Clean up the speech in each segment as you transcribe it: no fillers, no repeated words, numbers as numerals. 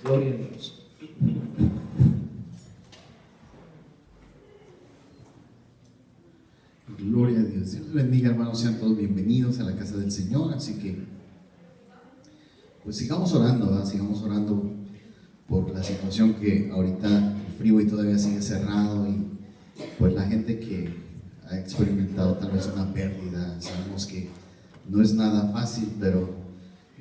Gloria a Dios. Gloria a Dios. Dios les bendiga, hermanos. Sean todos bienvenidos a la casa del Señor. Así que, pues sigamos orando, ¿verdad? Sigamos orando por la situación que ahorita el freeway todavía sigue cerrado y pues la gente que ha experimentado tal vez una pérdida. Sabemos que no es nada fácil, pero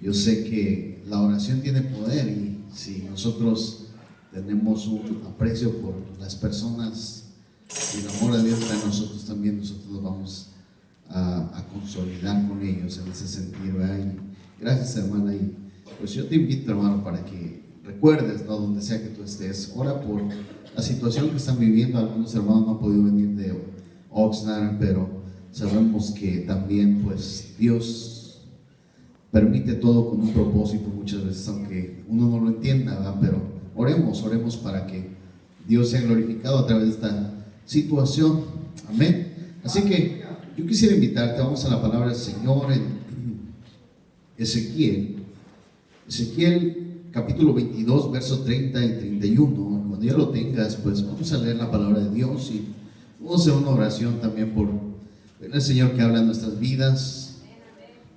yo sé que la oración tiene poder y si nosotros tenemos un aprecio por las personas y el amor de Dios está en nosotros también, nosotros nos vamos a consolidar con ellos en ese sentido, ¿verdad? Y gracias, hermana, y pues yo te invito, hermano, para que recuerdes, ¿no? Donde sea que tú estés, ora por la situación que están viviendo. Algunos hermanos no han podido venir de Oxnard, pero sabemos que también pues Dios permite todo con un propósito muchas veces, aunque uno no lo entienda, ¿verdad? Pero oremos para que Dios sea glorificado a través de esta situación, amén. Así que yo quisiera invitarte, vamos a la palabra del Señor en Ezequiel capítulo 22, versos 30 y 31. Cuando ya lo tengas, pues vamos a leer la palabra de Dios y vamos a hacer una oración también por el Señor que habla en nuestras vidas.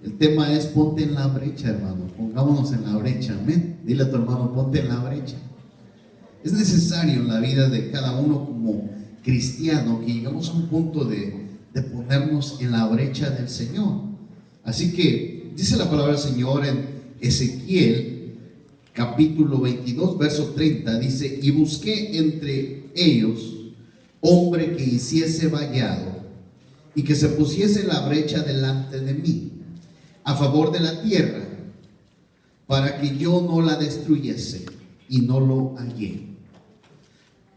El tema es ponte en la brecha, hermano. Pongámonos en la brecha, amén. Dile a tu hermano, ponte en la brecha. Es necesario en la vida de cada uno como cristiano que llegamos a un punto de ponernos en la brecha del Señor. Así que dice la palabra del Señor en Ezequiel capítulo 22 verso 30, dice: y busqué entre ellos hombre que hiciese vallado y que se pusiese en la brecha delante de mí a favor de la tierra, para que yo no la destruyese, y no lo hallé.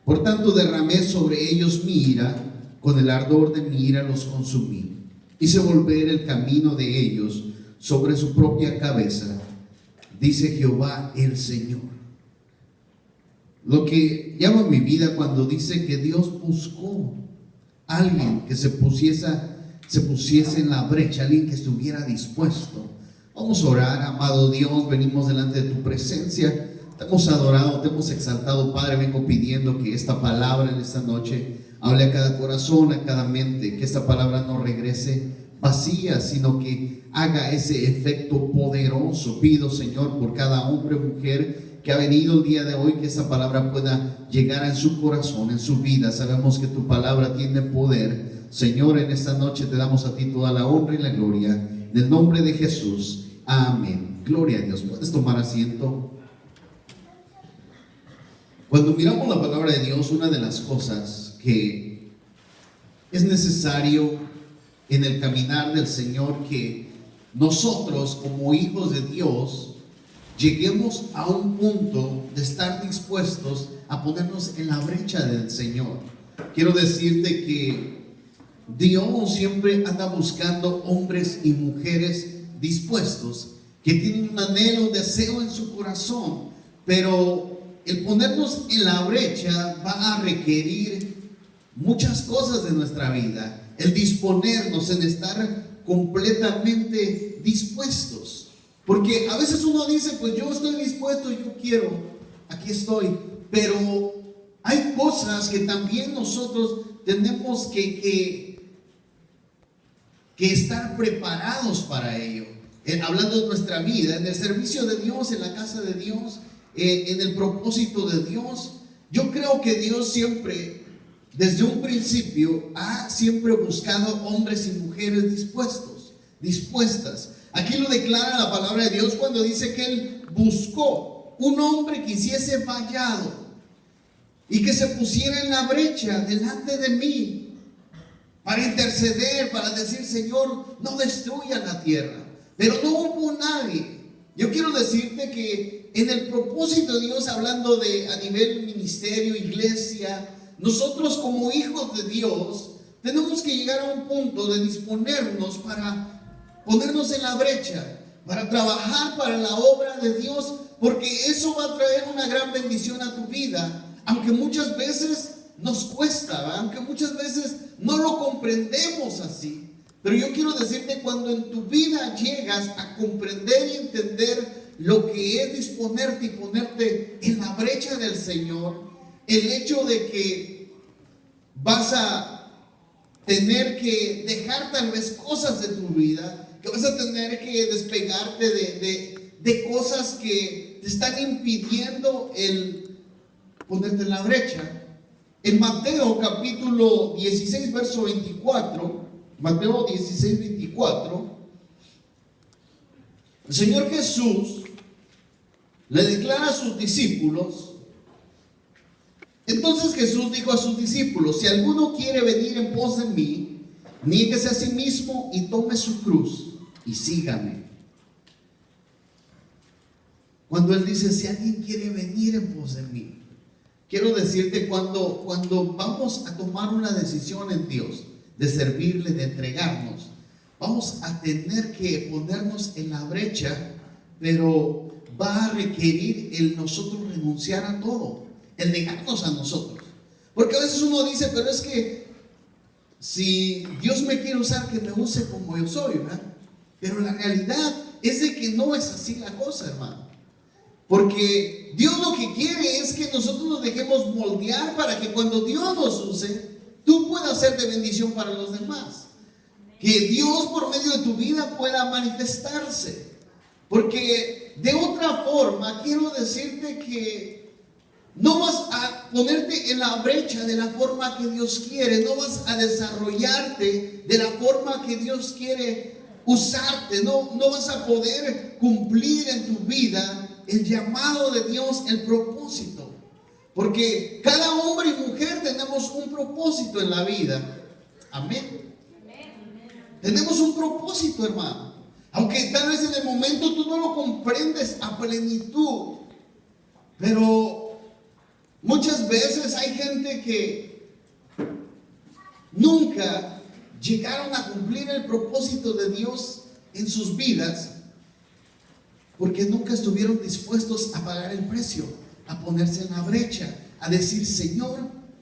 Por tanto derramé sobre ellos mi ira, con el ardor de mi ira los consumí. Hice volver el camino de ellos sobre su propia cabeza, dice Jehová el Señor. Lo que llama mi vida cuando dice que Dios buscó a alguien que se pusiese en la brecha, alguien que estuviera dispuesto. Vamos a orar, amado Dios, venimos delante de tu presencia. Te hemos adorado, te hemos exaltado, Padre. Vengo pidiendo que esta palabra en esta noche hable a cada corazón, a cada mente, que esta palabra no regrese vacía, sino que haga ese efecto poderoso. Pido, Señor, por cada hombre o mujer que ha venido el día de hoy, que esta palabra pueda llegar en su corazón, en su vida. Sabemos que tu palabra tiene poder. Señor, en esta noche te damos a ti toda la honra y la gloria, en el nombre de Jesús, amén. Gloria a Dios. Puedes tomar asiento. Cuando miramos la palabra de Dios, una de las cosas que es necesario en el caminar del Señor, que nosotros como hijos de Dios lleguemos a un punto de estar dispuestos a ponernos en la brecha del Señor. Quiero decirte que Dios siempre anda buscando hombres y mujeres dispuestos, que tienen un anhelo, un deseo en su corazón, pero el ponernos en la brecha va a requerir muchas cosas de nuestra vida. El disponernos, en estar completamente dispuestos. Porque a veces uno dice, pues yo estoy dispuesto, yo quiero, aquí estoy. Pero hay cosas que también nosotros tenemos que estar preparados para ello. Hablando de nuestra vida, en el servicio de Dios, en la casa de Dios, en el propósito de Dios. Yo creo que Dios siempre, desde un principio, ha siempre buscado hombres y mujeres dispuestas. Aquí lo declara la palabra de Dios cuando dice que Él buscó un hombre que hiciese vallado y que se pusiera en la brecha delante de mí para interceder, para decir: Señor, no destruya la tierra. Pero no hubo nadie. Yo quiero decirte que en el propósito de Dios, hablando de a nivel ministerio, iglesia, nosotros como hijos de Dios tenemos que llegar a un punto de disponernos para ponernos en la brecha, para trabajar para la obra de Dios, porque eso va a traer una gran bendición a tu vida, aunque muchas veces nos cuesta, ¿verdad? Aunque muchas veces no lo comprendemos así. Pero yo quiero decirte, cuando en tu vida llegas a comprender y entender lo que es disponerte y ponerte en la brecha del Señor, el hecho de que vas a tener que dejar tal vez cosas de tu vida, que vas a tener que despegarte de cosas que te están impidiendo el ponerte en la brecha. En Mateo capítulo 16, verso 24, Mateo 16, 24, el Señor Jesús le declara a sus discípulos. Entonces Jesús dijo a sus discípulos: si alguno quiere venir en pos de mí, niéguese a sí mismo y tome su cruz y sígame. Cuando Él dice, si alguien quiere venir en pos de mí, quiero decirte, cuando vamos a tomar una decisión en Dios, de servirle, de entregarnos, vamos a tener que ponernos en la brecha, pero va a requerir el nosotros renunciar a todo, el negarnos a nosotros. Porque a veces uno dice, pero es que si Dios me quiere usar, que me use como yo soy, ¿verdad? Pero la realidad es de que no es así la cosa, hermano. Porque Dios lo que quiere es que nosotros nos dejemos moldear para que cuando Dios nos use, tú puedas ser de bendición para los demás. Que Dios por medio de tu vida pueda manifestarse. Porque de otra forma quiero decirte que no vas a ponerte en la brecha de la forma que Dios quiere. No vas a desarrollarte de la forma que Dios quiere usarte. No vas a poder cumplir en tu vida el llamado de Dios, el propósito. Porque cada hombre y mujer tenemos un propósito en la vida. Amén. Tenemos un propósito, hermano. Aunque tal vez en el momento tú no lo comprendes a plenitud. Pero muchas veces hay gente que nunca llegaron a cumplir el propósito de Dios en sus vidas, porque nunca estuvieron dispuestos a pagar el precio, a ponerse en la brecha, a decir, Señor,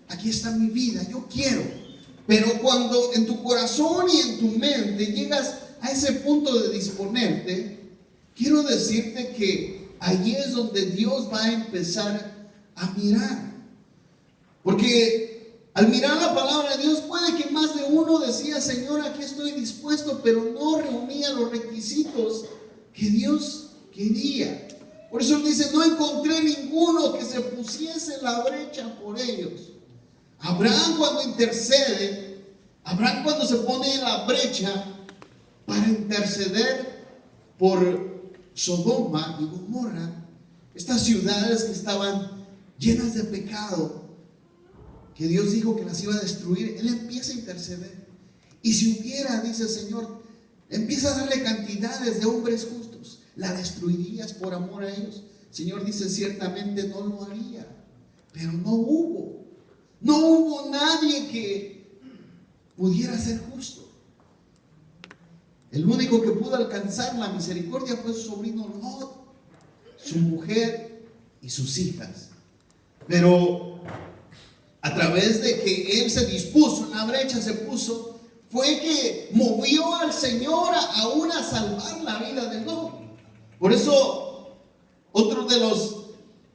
aquí está mi vida, yo quiero. Pero cuando en tu corazón y en tu mente llegas a ese punto de disponerte, quiero decirte que allí es donde Dios va a empezar a mirar. Porque al mirar la palabra de Dios, puede que más de uno decía, Señor, aquí estoy dispuesto, pero no reunía los requisitos que Dios quería. Por eso Él dice, no encontré ninguno que se pusiese en la brecha por ellos. Abraham, cuando intercede, Abraham cuando se pone en la brecha para interceder por Sodoma y Gomorra, estas ciudades que estaban llenas de pecado, que Dios dijo que las iba a destruir, Él empieza a interceder. Y si hubiera, dice el Señor, empieza a darle cantidades de hombres justos, ¿la destruirías por amor a ellos? El Señor dice, ciertamente no lo haría. Pero no hubo nadie que pudiera ser justo. El único que pudo alcanzar la misericordia fue su sobrino Lot, su mujer y sus hijas. Pero a través de que él se dispuso en la brecha, se puso, fue que movió al Señor aún a salvar la vida de Lot. Por eso, otro de los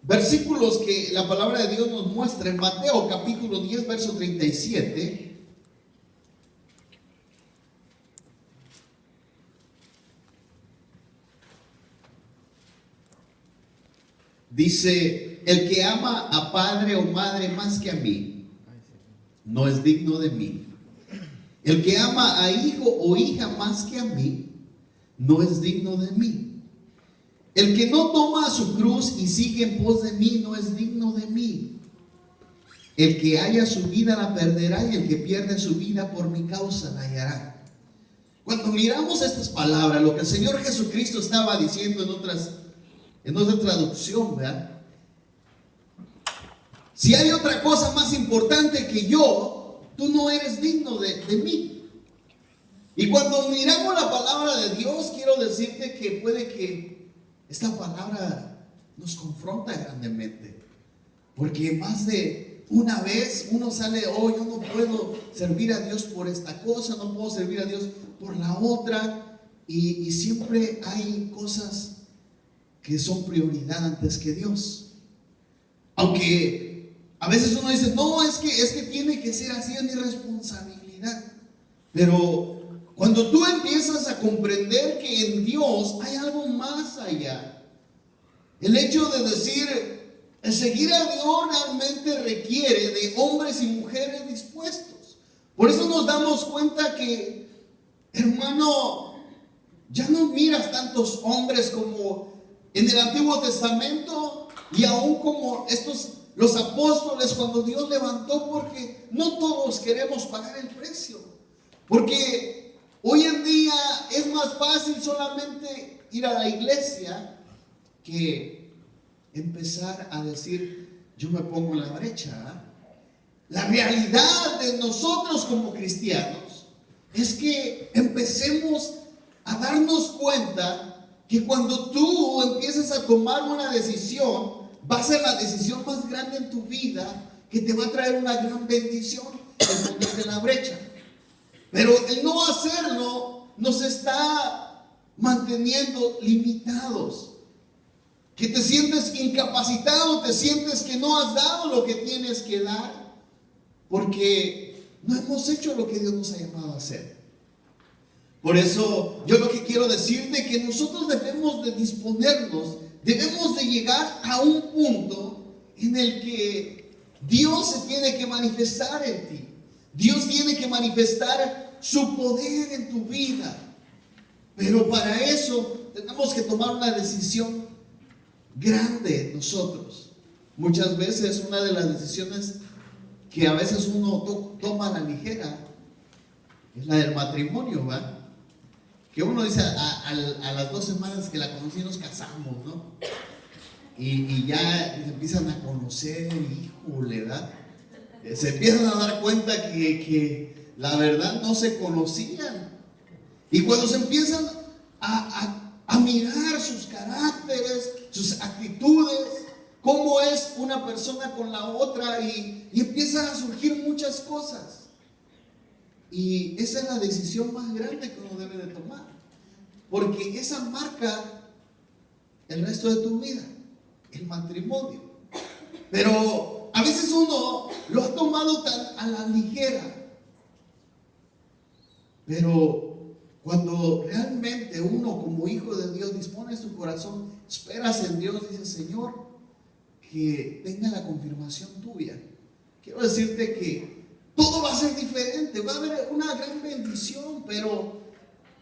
versículos que la palabra de Dios nos muestra en Mateo capítulo 10, verso 37, dice, el que ama a padre o madre más que a mí, no es digno de mí. El que ama a hijo o hija más que a mí, no es digno de mí. El que no toma su cruz y sigue en pos de mí, no es digno de mí. El que haya su vida la perderá, y el que pierde su vida por mi causa la hallará. Cuando miramos estas palabras, lo que el Señor Jesucristo estaba diciendo en otra traducción, ¿verdad? Si hay otra cosa más importante que yo, tú no eres digno de mí. Y cuando miramos la palabra de Dios, quiero decirte que puede que esta palabra nos confronta grandemente. Porque más de una vez uno sale, yo no puedo servir a Dios por esta cosa, no puedo servir a Dios por la otra. Y siempre hay cosas que son prioridad antes que Dios. Aunque a veces uno dice, no, es que tiene que ser así, es mi responsabilidad. Pero cuando tú empiezas a comprender que en Dios hay algo más allá, el hecho de decir, el seguir a Dios realmente requiere de hombres y mujeres dispuestos. Por eso nos damos cuenta que, hermano, ya no miras tantos hombres como en el Antiguo Testamento y aún como los apóstoles cuando Dios levantó, porque no todos queremos pagar el precio. Porque hoy en día es más fácil solamente ir a la iglesia que empezar a decir, yo me pongo en la brecha. La realidad de nosotros como cristianos es que empecemos a darnos cuenta que cuando tú empiezas a tomar una decisión, va a ser la decisión más grande en tu vida, que te va a traer una gran bendición, el ponerte en la brecha. Pero el no hacerlo nos está manteniendo limitados, que te sientes incapacitado, te sientes que no has dado lo que tienes que dar, porque no hemos hecho lo que Dios nos ha llamado a hacer. Por eso yo lo que quiero decirte es que nosotros debemos de disponernos, debemos de llegar a un punto en el que Dios se tiene que manifestar en ti. Dios tiene que manifestar su poder en tu vida. Pero para eso tenemos que tomar una decisión grande nosotros. Muchas veces una de las decisiones que a veces uno toma a la ligera es la del matrimonio, ¿va? Que uno dice a las 2 semanas que la conocí nos casamos, ¿no? Y ya se empiezan a conocer, híjole, ¿verdad? Se empiezan a dar cuenta que la verdad no se conocían. Y cuando se empiezan a mirar sus caracteres, sus actitudes, cómo es una persona con la otra, y empiezan a surgir muchas cosas. Y esa es la decisión más grande que uno debe de tomar, porque esa marca el resto de tu vida, el matrimonio. Pero a veces uno lo ha tomado tan a la ligera. Pero cuando realmente uno como hijo de Dios dispone su corazón, esperas en Dios, dice, Señor, que tenga la confirmación tuya. Quiero decirte que todo va a ser diferente, va a haber una gran bendición, pero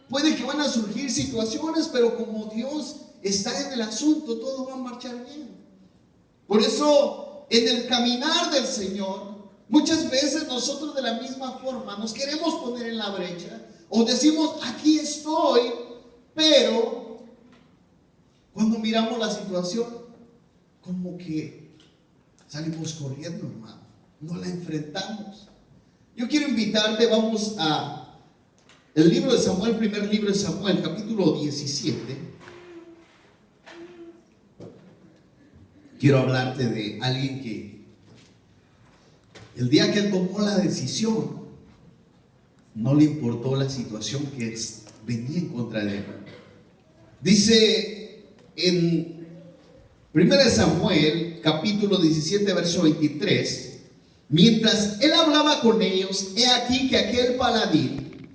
puede que van a surgir situaciones, pero como Dios está en el asunto, todo va a marchar bien. Por eso, en el caminar del Señor, muchas veces nosotros de la misma forma nos queremos poner en la brecha, o decimos, aquí estoy, pero cuando miramos la situación, como que salimos corriendo, hermano, no la enfrentamos. Yo quiero invitarte, vamos a el libro de Samuel, primer libro de Samuel, capítulo 17. Quiero hablarte de alguien que el día que él tomó la decisión, no le importó la situación que venía en contra de él. Dice en 1 Samuel, capítulo 17, verso 23, mientras él hablaba con ellos, he aquí que aquel paladín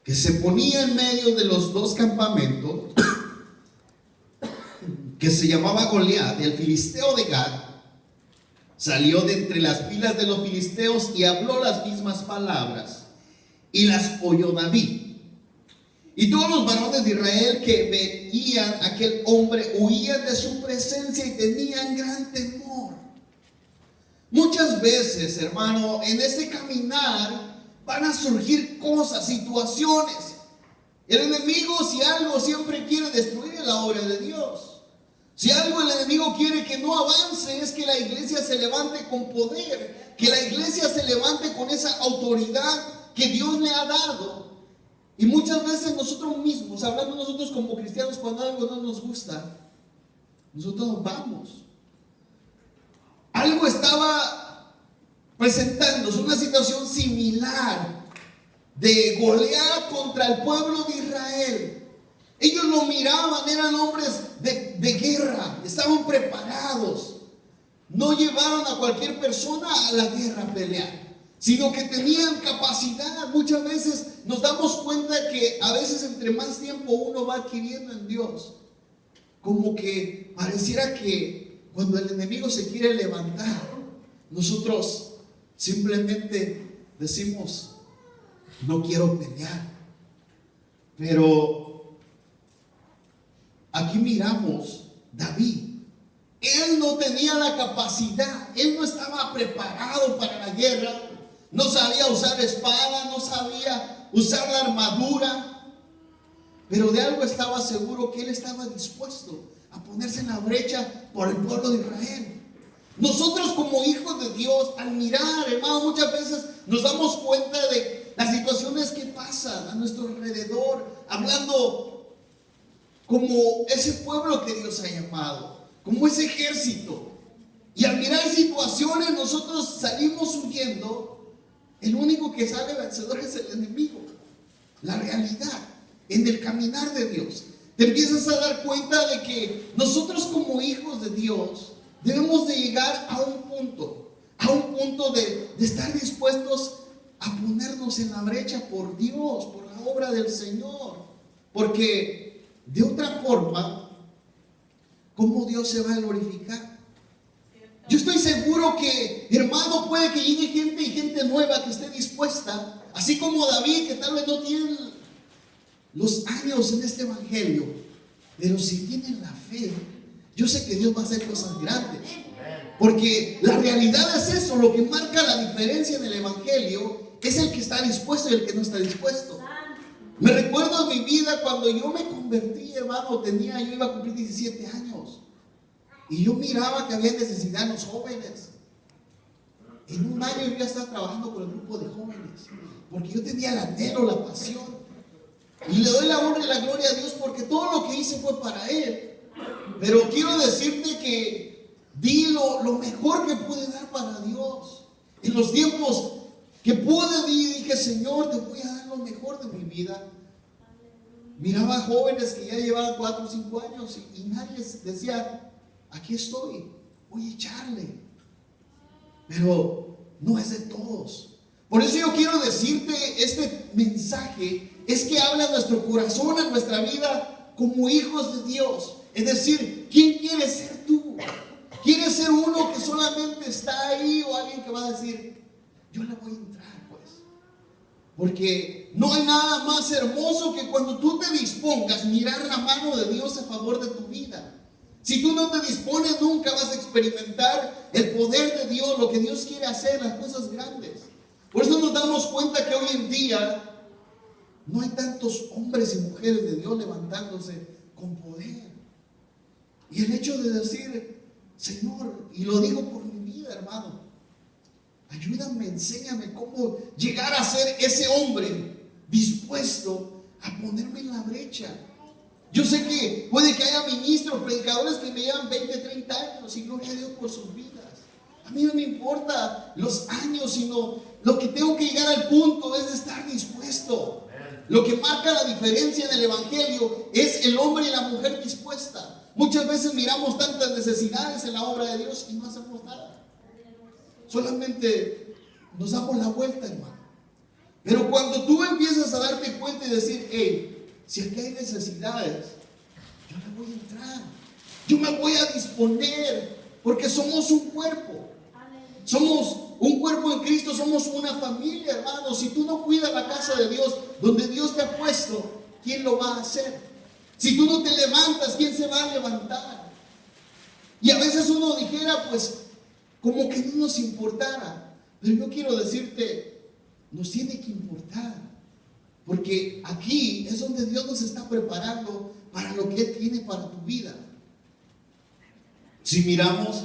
que se ponía en medio de los dos campamentos, que se llamaba Goliat, el filisteo de Gat, salió de entre las filas de los filisteos y habló las mismas palabras, y las oyó David. Y todos los varones de Israel que veían a aquel hombre huían de su presencia y tenían gran temor. Muchas veces, hermano, en este caminar van a surgir cosas, situaciones. El enemigo, si algo, siempre quiere destruir la obra de Dios. Si algo el enemigo quiere que no avance, es que la iglesia se levante con poder, que la iglesia se levante con esa autoridad que Dios le ha dado. Y muchas veces nosotros mismos, hablando nosotros como cristianos, cuando algo no nos gusta, nosotros nos vamos. Algo estaba presentándose, una situación similar de Goliat contra el pueblo de Israel. Ellos lo miraban, eran hombres de guerra, preparados. No llevaron a cualquier persona a la guerra a pelear, sino que tenían capacidad. Muchas veces nos damos cuenta que a veces entre más tiempo uno va adquiriendo en Dios, como que pareciera que cuando el enemigo se quiere levantar, nosotros simplemente decimos, no quiero pelear. Pero aquí miramos David. Él no tenía la capacidad, él no estaba preparado para la guerra, no sabía usar espada, no sabía usar la armadura, pero de algo estaba seguro, que él estaba dispuesto a ponerse en la brecha por el pueblo de Israel. Nosotros como hijos de Dios, al mirar, hermano, muchas veces nos damos cuenta de las situaciones que pasan a nuestro alrededor, hablando como ese pueblo que Dios ha llamado, como ese ejército. Y al mirar situaciones nosotros salimos huyendo. El único que sale vencedor es el enemigo. La realidad en el caminar de Dios, te empiezas a dar cuenta de que nosotros como hijos de Dios debemos de llegar a un punto de estar dispuestos a ponernos en la brecha por Dios, por la obra del Señor, porque de otra forma, ¿cómo Dios se va a glorificar? Yo estoy seguro que, hermano, puede que llegue gente y gente nueva que esté dispuesta, así como David, que tal vez no tiene los años en este evangelio, pero si tienen la fe, yo sé que Dios va a hacer cosas grandes. Porque la realidad es eso, lo que marca la diferencia en el evangelio es el que está dispuesto y el que no está dispuesto. Me recuerdo en mi vida cuando yo me convertí, hermano, yo iba a cumplir 17 años. Y yo miraba que había necesidad en los jóvenes. En un año yo ya estaba trabajando con el grupo de jóvenes, porque yo tenía el anhelo, la pasión. Y le doy la honra y la gloria a Dios porque todo lo que hice fue para Él. Pero quiero decirte que di lo mejor que pude dar para Dios. En los tiempos que pude, dije, Señor, te voy a dar lo mejor de mi vida. Miraba a jóvenes que ya llevaban 4 o 5 años y nadie decía, aquí estoy, voy a echarle. Pero no es de todos. Por eso yo quiero decirte, este mensaje es que habla a nuestro corazón, a nuestra vida como hijos de Dios. Es decir, ¿quién quieres ser tú? ¿Quieres ser uno que solamente está ahí o alguien que va a decir, yo le voy a entrar, pues? Porque no hay nada más hermoso que cuando tú te dispongas a mirar la mano de Dios a favor de tu vida. Si tú no te dispones, nunca vas a experimentar el poder de Dios, lo que Dios quiere hacer, las cosas grandes. Por eso nos damos cuenta que hoy en día no hay tantos hombres y mujeres de Dios levantándose con poder. Y el hecho de decir, Señor, y lo digo por mi vida, hermano, ayúdame, enséñame cómo llegar a ser ese hombre dispuesto a ponerme en la brecha. Yo sé que puede que haya ministros, predicadores que me llevan 20, 30 años y gloria a Dios por sus vidas. A mí no me importa los años, sino lo que tengo que llegar al punto es de estar dispuesto. Lo que marca la diferencia en el evangelio es el hombre y la mujer dispuesta. Muchas veces miramos tantas necesidades en la obra de Dios y no hacemos nada. Solamente nos damos la vuelta, hermano. Pero cuando tú empiezas a darte cuenta y decir, hey, si aquí hay necesidades, yo le voy a entrar, yo me voy a disponer, porque somos un cuerpo. Somos un cuerpo en Cristo, somos una familia, hermano. Si tú no cuidas la casa de Dios, donde Dios te ha puesto, ¿quién lo va a hacer? Si tú no te levantas, ¿quién se va a levantar? Y a veces uno dijera, pues, como que no nos importara. Pero yo quiero decirte, nos tiene que importar. Porque aquí es donde Dios nos está preparando para lo que Él tiene para tu vida. Si miramos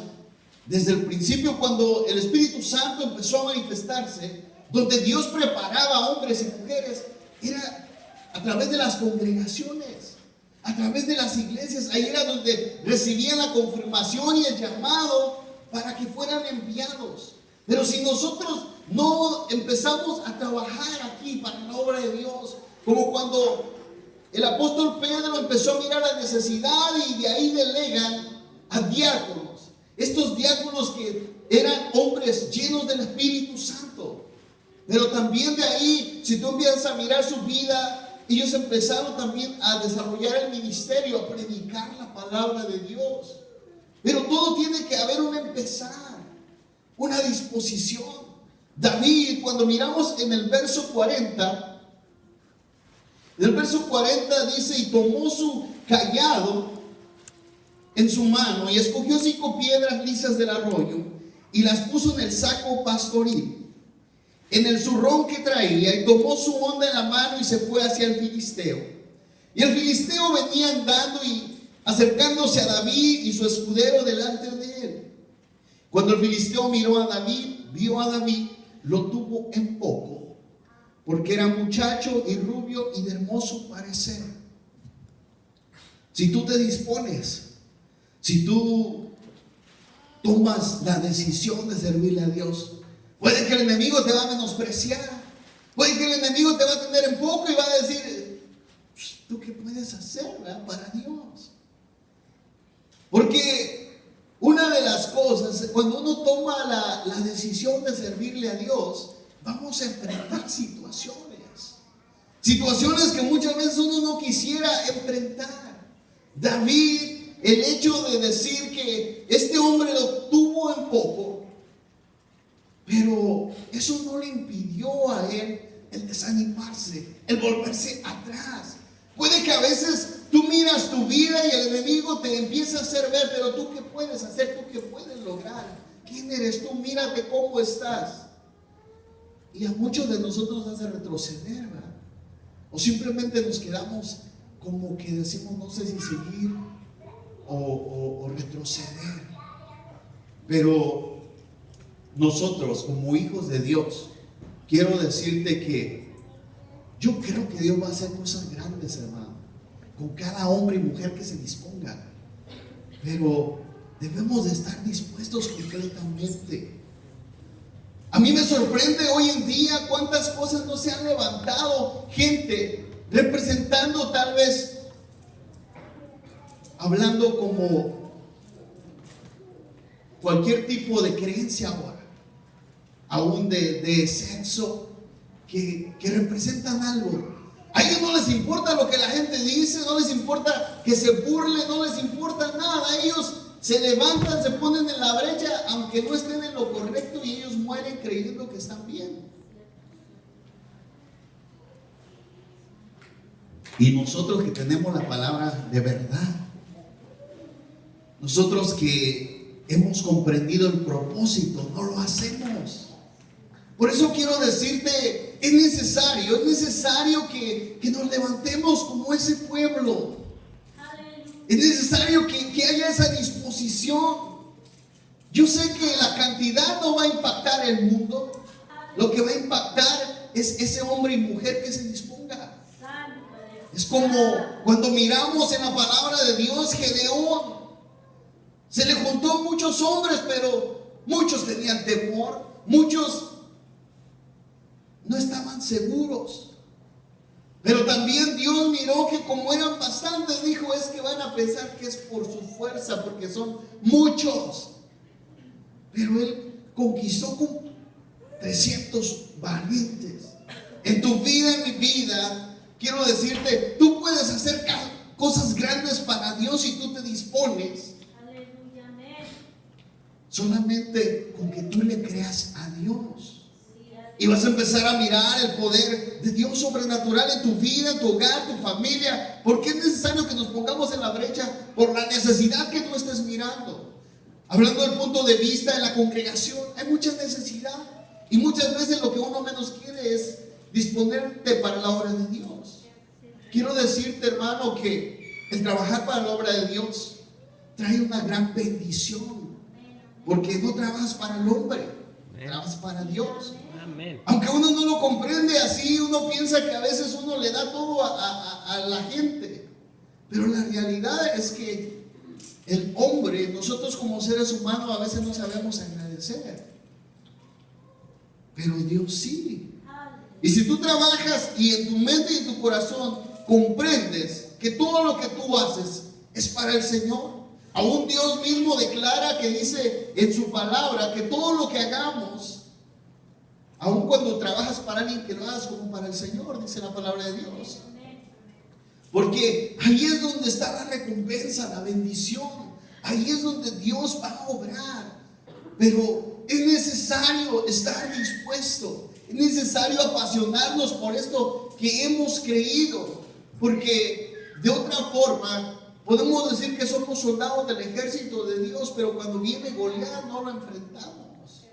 desde el principio, cuando el Espíritu Santo empezó a manifestarse, donde Dios preparaba a hombres y mujeres, era a través de las congregaciones, a través de las iglesias. Ahí era donde recibían la confirmación y el llamado para que fueran enviados. Pero si nosotros no empezamos a trabajar aquí para la obra de Dios, como cuando el apóstol Pedro empezó a mirar la necesidad y de ahí delegan a diáconos. Estos diáconos que eran hombres llenos del Espíritu Santo. Pero también de ahí, si tú empiezas a mirar su vida, ellos empezaron también a desarrollar el ministerio, a predicar la palabra de Dios. Pero todo tiene que haber un empezar, una disposición. David, cuando miramos en el verso 40, el verso 40 dice: y tomó su cayado en su mano y escogió 5 piedras lisas del arroyo y las puso en el saco pastoril, en el zurrón que traía, y tomó su honda en la mano y se fue hacia el filisteo. Y el filisteo venía andando y acercándose a David y su escudero delante de él. Cuando el filisteo vio a David, lo tuvo en poco, porque era muchacho y rubio y de hermoso parecer. Si tú te dispones, si tú tomas la decisión de servirle a Dios, puede que el enemigo te va a menospreciar, puede que el enemigo te va a tener en poco y va a decir: ¿tú qué puedes hacer, verdad, para Dios? Porque una de las cosas, cuando uno toma la decisión de servirle a Dios, vamos a enfrentar situaciones que muchas veces uno no quisiera enfrentar. David, el hecho de decir que este hombre lo tuvo en poco, pero eso no le impidió a él el desanimarse, el volverse atrás. Puede que a veces tú miras tu vida y el enemigo te empieza a hacer ver: pero tú qué puedes hacer, tú qué puedes lograr, quién eres tú, mírate cómo estás. Y a muchos de nosotros nos hace retroceder, ¿verdad? O simplemente nos quedamos como que decimos: no sé si seguir o retroceder. Pero nosotros, como hijos de Dios, quiero decirte que yo creo que Dios va a hacer cosas grandes, hermano, con cada hombre y mujer que se disponga. Pero debemos de estar dispuestos completamente. A mí me sorprende hoy en día cuántas cosas no se han levantado, gente representando, tal vez hablando como cualquier tipo de creencia ahora, aún de sexo, que representan algo. A ellos no les importa lo que la gente dice, no les importa que se burle, no les importa nada. Ellos se levantan, se ponen en la brecha, aunque no estén en lo correcto, y ellos mueren creyendo que están bien. Y nosotros que tenemos la palabra de verdad, nosotros que hemos comprendido el propósito, no lo hacemos. Por eso quiero decirte, es necesario que nos levantemos como ese pueblo. Es necesario que haya esa disposición. Yo sé que la cantidad no va a impactar el mundo. Lo que va a impactar es ese hombre y mujer que se disponga. Es como cuando miramos en la palabra de Dios, Gedeón. Se le juntó muchos hombres, pero muchos tenían temor, muchos no estaban seguros. Pero también Dios miró que como eran bastantes, dijo: es que van a pensar que es por su fuerza, porque son muchos. Pero Él conquistó con 300 valientes. En tu vida, en mi vida, quiero decirte, tú puedes hacer cosas grandes para Dios si tú te dispones. Solamente con que tú le creas a Dios. Y vas a empezar a mirar el poder de Dios sobrenatural en tu vida, en tu hogar, tu familia. Porque es necesario que nos pongamos en la brecha por la necesidad que tú estés mirando. Hablando del punto de vista de la congregación, hay mucha necesidad. Y muchas veces lo que uno menos quiere es disponerte para la obra de Dios. Quiero decirte, hermano, que el trabajar para la obra de Dios trae una gran bendición. Porque no trabajas para el hombre, trabajas para Dios. Amén. Aunque uno no lo comprende así, uno piensa que a veces uno le da todo a la gente. Pero la realidad es que el hombre, nosotros como seres humanos, a veces no sabemos agradecer. Pero Dios sí. Y si tú trabajas y en tu mente y en tu corazón comprendes que todo lo que tú haces es para el Señor, Aún Dios mismo declara, que dice en su palabra, que todo lo que hagamos, aun cuando trabajas para alguien, que lo hagas como para el Señor, dice la palabra de Dios. Porque ahí es donde está la recompensa, la bendición. Ahí es donde Dios va a obrar. Pero es necesario estar dispuesto. Es necesario apasionarnos por esto que hemos creído. Porque de otra forma podemos decir que somos soldados del ejército de Dios, pero cuando viene Goliat no lo enfrentamos.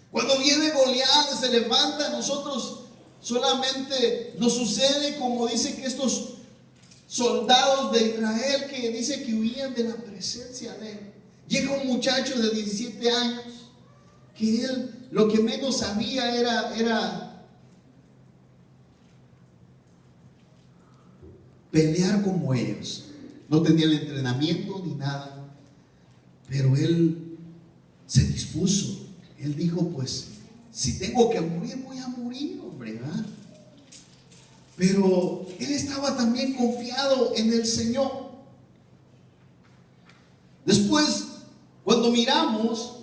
Cuando viene Goliat, se levanta, nosotros solamente nos sucede como dice que estos soldados de Israel, que dice que huían de la presencia de él. Llega un muchacho de 17 años que él lo que menos sabía era pelear como ellos. No tenía el entrenamiento ni nada, pero él se dispuso. Él dijo, pues si tengo que morir, voy a morir, hombre, ¿verdad? Pero él estaba también confiado en el Señor. Después, cuando miramos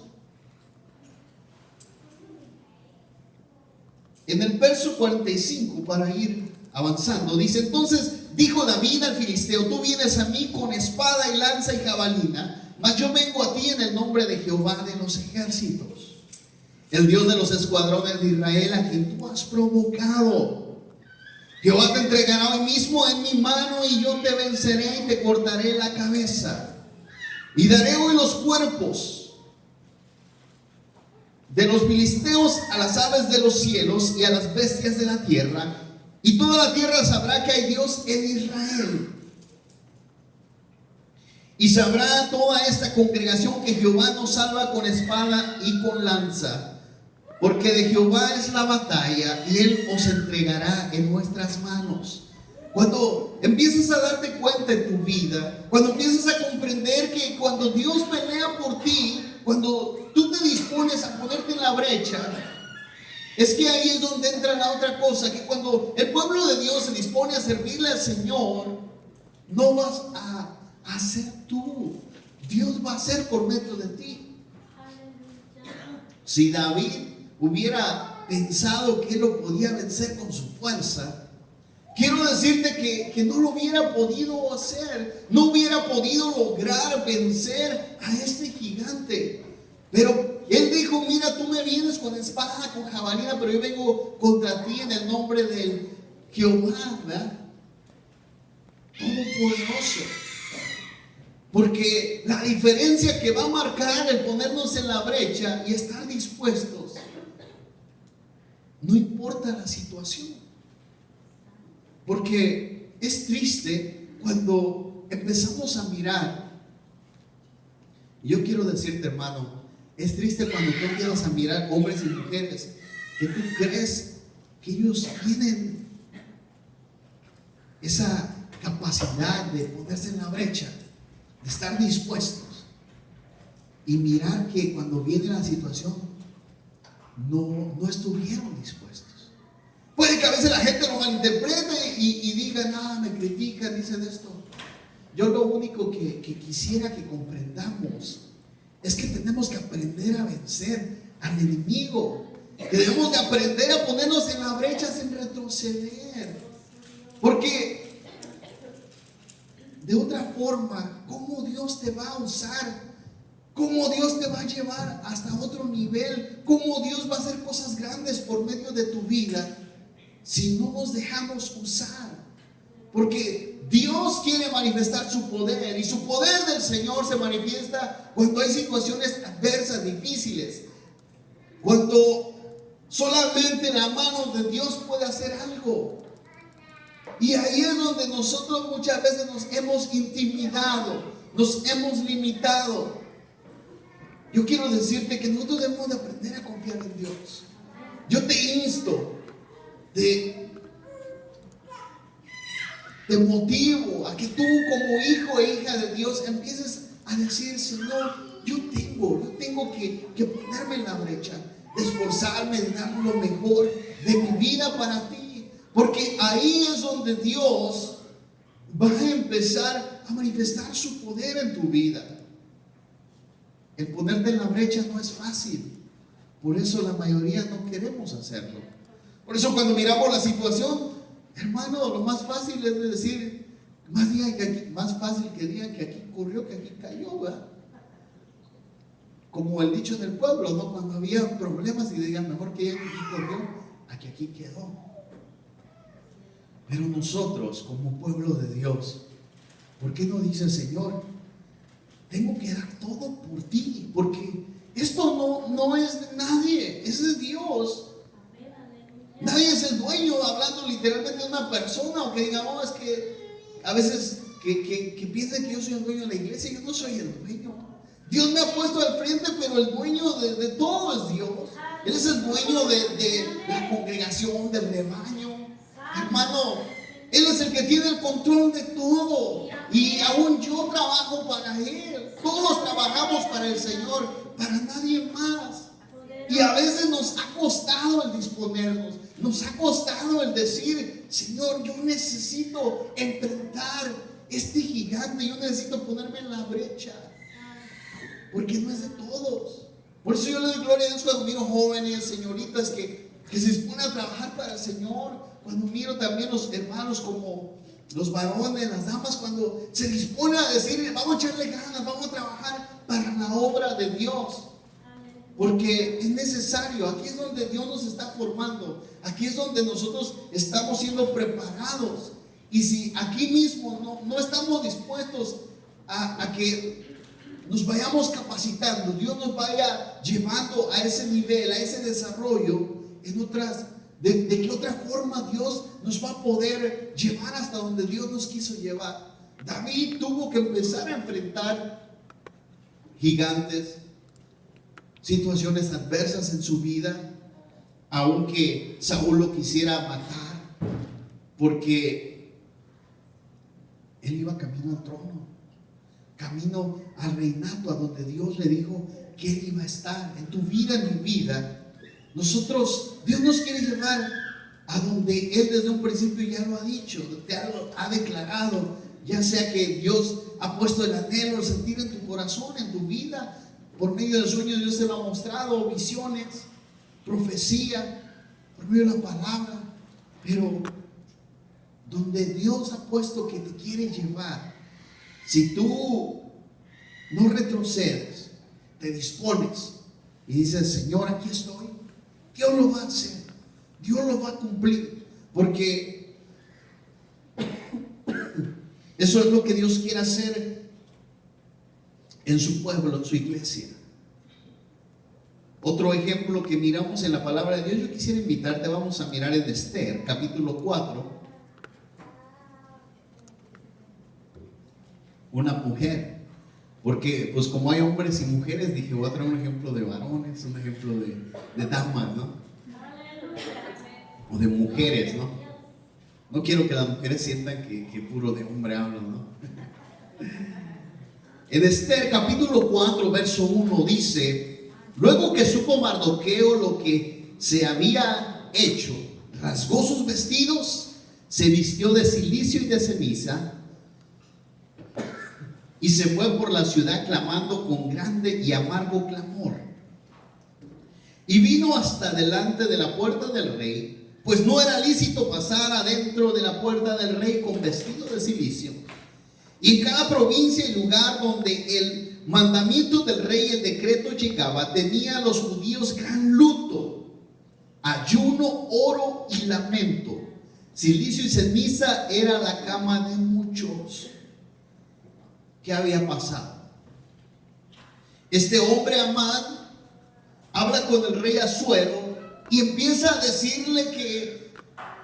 en el verso 45, para ir avanzando, dice: entonces dijo David al filisteo: tú vienes a mí con espada y lanza y jabalina, mas yo vengo a ti en el nombre de Jehová de los ejércitos, el Dios de los escuadrones de Israel, a quien tú has provocado. Jehová te entregará hoy mismo en mi mano, y yo te venceré y te cortaré la cabeza. Y daré hoy los cuerpos de los filisteos a las aves de los cielos y a las bestias de la tierra, y toda la tierra sabrá que hay Dios en Israel. Y sabrá toda esta congregación que Jehová nos salva con espada y con lanza, porque de Jehová es la batalla, y Él os entregará en nuestras manos. Cuando empiezas a darte cuenta en tu vida, cuando empiezas a comprender que cuando Dios pelea por ti, cuando tú te dispones a ponerte en la brecha, es que ahí es donde entra la otra cosa, que cuando el pueblo de Dios se dispone a servirle al Señor, no vas a hacer tú, Dios va a hacer por medio de ti. Si David hubiera pensado que él lo podía vencer con su fuerza, quiero decirte que no lo hubiera podido hacer, no hubiera podido lograr vencer a este gigante. Pero él dijo: mira, tú me vienes con espada, con jabalina, pero yo vengo contra ti en el nombre del Jehová, ¿verdad? Todopoderoso. Porque la diferencia que va a marcar el ponernos en la brecha y estar dispuestos, no importa la situación. Porque es triste cuando empezamos a mirar. Y yo quiero decirte, hermano, es triste cuando tú empiezas a mirar hombres y mujeres que tú crees que ellos tienen esa capacidad de ponerse en la brecha, de estar dispuestos, y mirar que cuando viene la situación no estuvieron dispuestos. Puede que a veces la gente lo malinterprete y diga: nada, me critican, dicen esto. Yo lo único que quisiera que comprendamos es que tenemos que aprender a vencer al enemigo, que debemos de aprender a ponernos en la brecha sin retroceder, porque de otra forma, ¿cómo Dios te va a usar? ¿Cómo Dios te va a llevar hasta otro nivel? ¿Cómo Dios va a hacer cosas grandes por medio de tu vida si no nos dejamos usar? Porque Dios quiere manifestar su poder, y su poder del Señor se manifiesta cuando hay situaciones adversas, difíciles, cuando solamente la mano de Dios puede hacer algo. Y ahí es donde nosotros muchas veces nos hemos intimidado, nos hemos limitado. Yo quiero decirte que nosotros debemos de aprender a confiar en Dios. Yo te insto, te motivo a que tú, como hijo e hija de Dios, empieces a decir: Señor, yo tengo que ponerme en la brecha, de esforzarme, de dar lo mejor de mi vida para ti, porque ahí es donde Dios va a empezar a manifestar su poder en tu vida. el ponerte en la brecha no es fácil. Por eso la mayoría no queremos hacerlo. Por eso cuando miramos la situación, hermano, lo más fácil es decir, más fácil que digan que aquí corrió, que aquí cayó, ¿verdad? Como el dicho del pueblo, ¿no? Cuando había problemas y digan, mejor que aquí corrió, a que aquí quedó. Pero nosotros, como pueblo de Dios, ¿por qué no dice el Señor? Tengo que dar todo por ti, porque esto no es de nadie, es de Dios. Nadie es el dueño, hablando literalmente de una persona, o que digamos, es que a veces que piensen que yo soy el dueño de la iglesia. Yo no soy el dueño. Dios me ha puesto al frente, pero el dueño de todo es Dios. Él es el dueño de la congregación, del rebaño. Hermano, Él es el que tiene el control de todo. Y aún yo trabajo para Él. Todos trabajamos para el Señor, para nadie más. Y a veces nos ha costado el disponernos. Nos ha costado el decir, Señor, yo necesito enfrentar este gigante. Yo necesito ponerme en la brecha. Porque no es de todos. Por eso yo le doy gloria a Dios cuando miro jóvenes, señoritas que se disponen a trabajar para el Señor. Cuando miro también los hermanos como los varones, las damas, cuando se disponen a decir, vamos a echarle ganas, vamos a trabajar para la obra de Dios. Porque es necesario. Aquí es donde Dios nos está formando. Aquí es donde nosotros estamos siendo preparados. Y si aquí mismo no estamos dispuestos a que nos vayamos capacitando, Dios nos vaya llevando a ese nivel, a ese desarrollo, ¿de qué otra forma Dios nos va a poder llevar hasta donde Dios nos quiso llevar? David tuvo que empezar a enfrentar gigantes, situaciones adversas en su vida, aunque Saúl lo quisiera matar, porque él iba camino al trono, camino al reinato, a donde Dios le dijo que Él iba a estar. En tu vida, en mi vida, Dios nos quiere llevar a donde Él desde un principio ya lo ha dicho, te ha declarado, ya sea que Dios ha puesto el anhelo, el sentir en tu corazón, en tu vida, por medio de sueños Dios te lo ha mostrado, visiones, profecía, por medio de la palabra, pero donde Dios ha puesto que te quiere llevar, si tú no retrocedes, te dispones y dices, Señor, aquí estoy, Dios lo va a hacer, Dios lo va a cumplir, porque eso es lo que Dios quiere hacer en su pueblo, en su iglesia. Otro ejemplo que miramos en la palabra de Dios, yo quisiera invitarte, vamos a mirar en Esther, capítulo 4. Una mujer, porque pues como hay hombres y mujeres, dije voy a traer un ejemplo de varones, un ejemplo de damas, ¿no? O de mujeres, ¿no? No quiero que las mujeres sientan que puro de hombre hablo, ¿no? En Esther capítulo 4 verso 1 dice: luego que supo Mardoqueo lo que se había hecho, rasgó sus vestidos, se vistió de cilicio y de ceniza, y se fue por la ciudad clamando con grande y amargo clamor. Y vino hasta delante de la puerta del rey, pues no era lícito pasar adentro de la puerta del rey con vestido de cilicio. Y en cada provincia y lugar donde el mandamiento del rey, el decreto llegaba, tenía a los judíos gran luto, ayuno, oro y lamento. Cilicio y ceniza era la cama de muchos. ¿Qué había pasado? Este hombre Amán habla con el rey Asuero y empieza a decirle que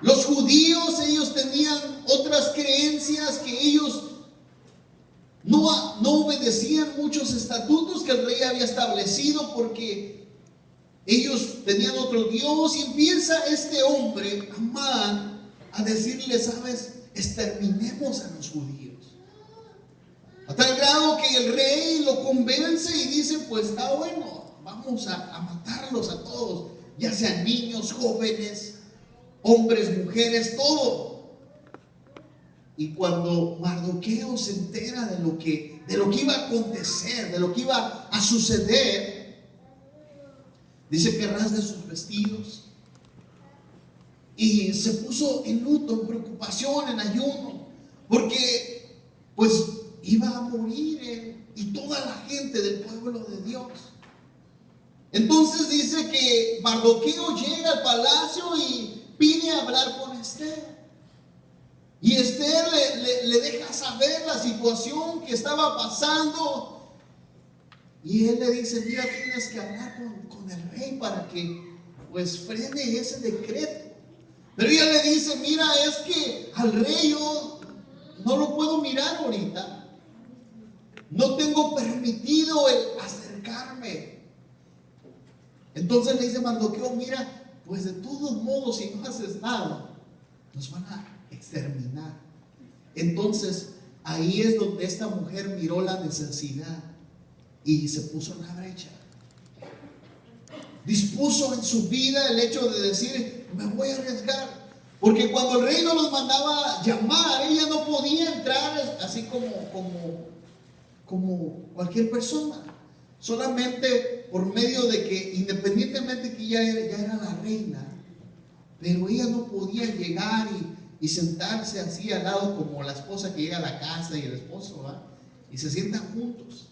los judíos, ellos tenían otras creencias, que ellos no obedecían muchos estatutos que el rey había establecido porque ellos tenían otro Dios. Y empieza este hombre Amán a decirle, ¿sabes? Exterminemos a los judíos. A tal grado que el rey lo convence y dice, pues está bueno, vamos a matarlos a todos, ya sean niños, jóvenes, hombres, mujeres, todo. Y cuando Mardoqueo se entera de lo que de lo que iba a acontecer, de lo que iba a suceder, dice que rasga sus vestidos y se puso en luto, en preocupación, en ayuno, porque pues iba a morir él y toda la gente del pueblo de Dios. Entonces dice que Mardoqueo llega al palacio y pide hablar con Esther. Y Esther le deja saber la situación que estaba pasando. Y él le dice: mira, tienes que hablar con el rey para que pues frene ese decreto. Pero ella le dice: mira, es que al rey yo no lo puedo mirar ahorita. No tengo permitido el acercarme. Entonces le dice Mardoqueo: mira, pues de todos modos, si no haces nada, nos van a exterminar. Entonces ahí es donde esta mujer miró la necesidad y se puso en la brecha. Dispuso en su vida el hecho de decir: me voy a arriesgar, porque cuando el rey no los mandaba llamar, ella no podía entrar así como cualquier persona, solamente por medio de que, independientemente que ella ya era la reina, pero ella no podía llegar y sentarse así al lado como la esposa que llega a la casa y el esposo, ¿va? Y se sientan juntos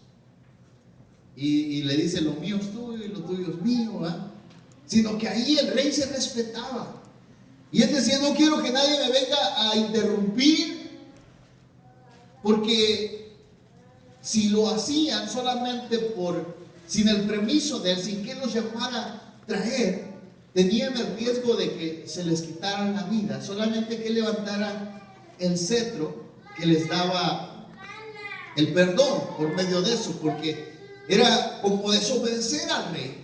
y le dice: lo mío es tuyo y lo tuyo es mío, ¿va? Sino que ahí el rey se respetaba y él decía: no quiero que nadie me venga a interrumpir, porque si lo hacían solamente sin el permiso de él, sin que los llamara a traer, tenían el riesgo de que se les quitaran la vida, solamente que levantara el cetro que les daba el perdón por medio de eso, porque era como desobedecer al rey.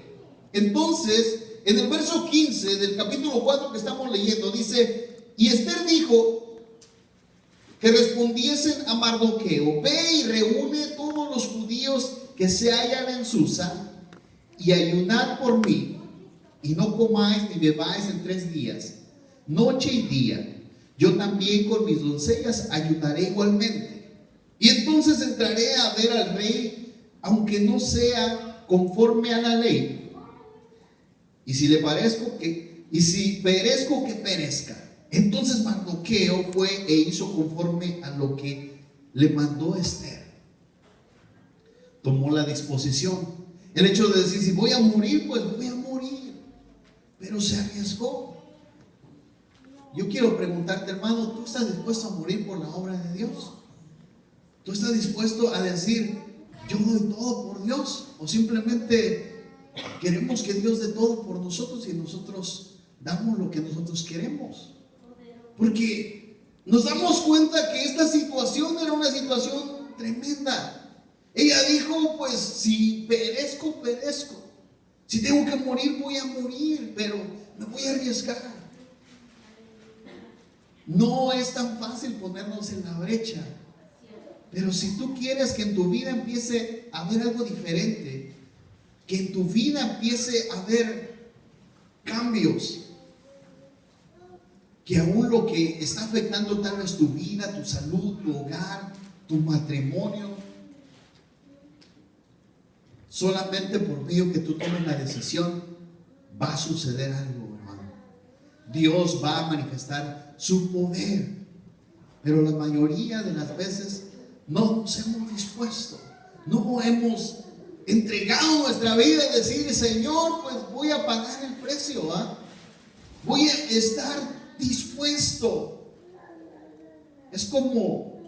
Entonces, en el verso 15 del capítulo 4 que estamos leyendo, dice: y Esther dijo que respondiesen a Mardoqueo: ve y reúne todos los judíos que se hallan en Susa y ayunad por mí, y no comáis ni bebáis en 3 días, noche y día. Yo también con mis doncellas ayunaré igualmente. Y entonces entraré a ver al rey, aunque no sea conforme a la ley. Y si perezco, que perezca. Entonces Mardoqueo fue e hizo conforme a lo que le mandó Esther. Tomó la disposición. El hecho de decir: si voy a morir, pues voy a morir. Pero se arriesgó. Yo quiero preguntarte, hermano, ¿tú estás dispuesto a morir por la obra de Dios? ¿Tú estás dispuesto a decir: yo doy todo por Dios? ¿O simplemente queremos que Dios dé todo por nosotros y nosotros damos lo que nosotros queremos? Porque nos damos cuenta que esta situación era una situación tremenda. Ella dijo: pues si perezco, perezco. Si tengo que morir, voy a morir, pero me voy a arriesgar. No es tan fácil ponernos en la brecha, pero si tú quieres que en tu vida empiece a haber algo diferente, que en tu vida empiece a haber cambios, que aún lo que está afectando tal vez tu vida, tu salud, tu hogar, tu matrimonio, solamente por medio que tú tomes la decisión, va a suceder algo, hermano. Dios va a manifestar su poder, pero la mayoría de las veces no nos hemos dispuesto, no hemos entregado nuestra vida y decir: Señor, pues voy a pagar el precio, voy a estar dispuesto. Es como,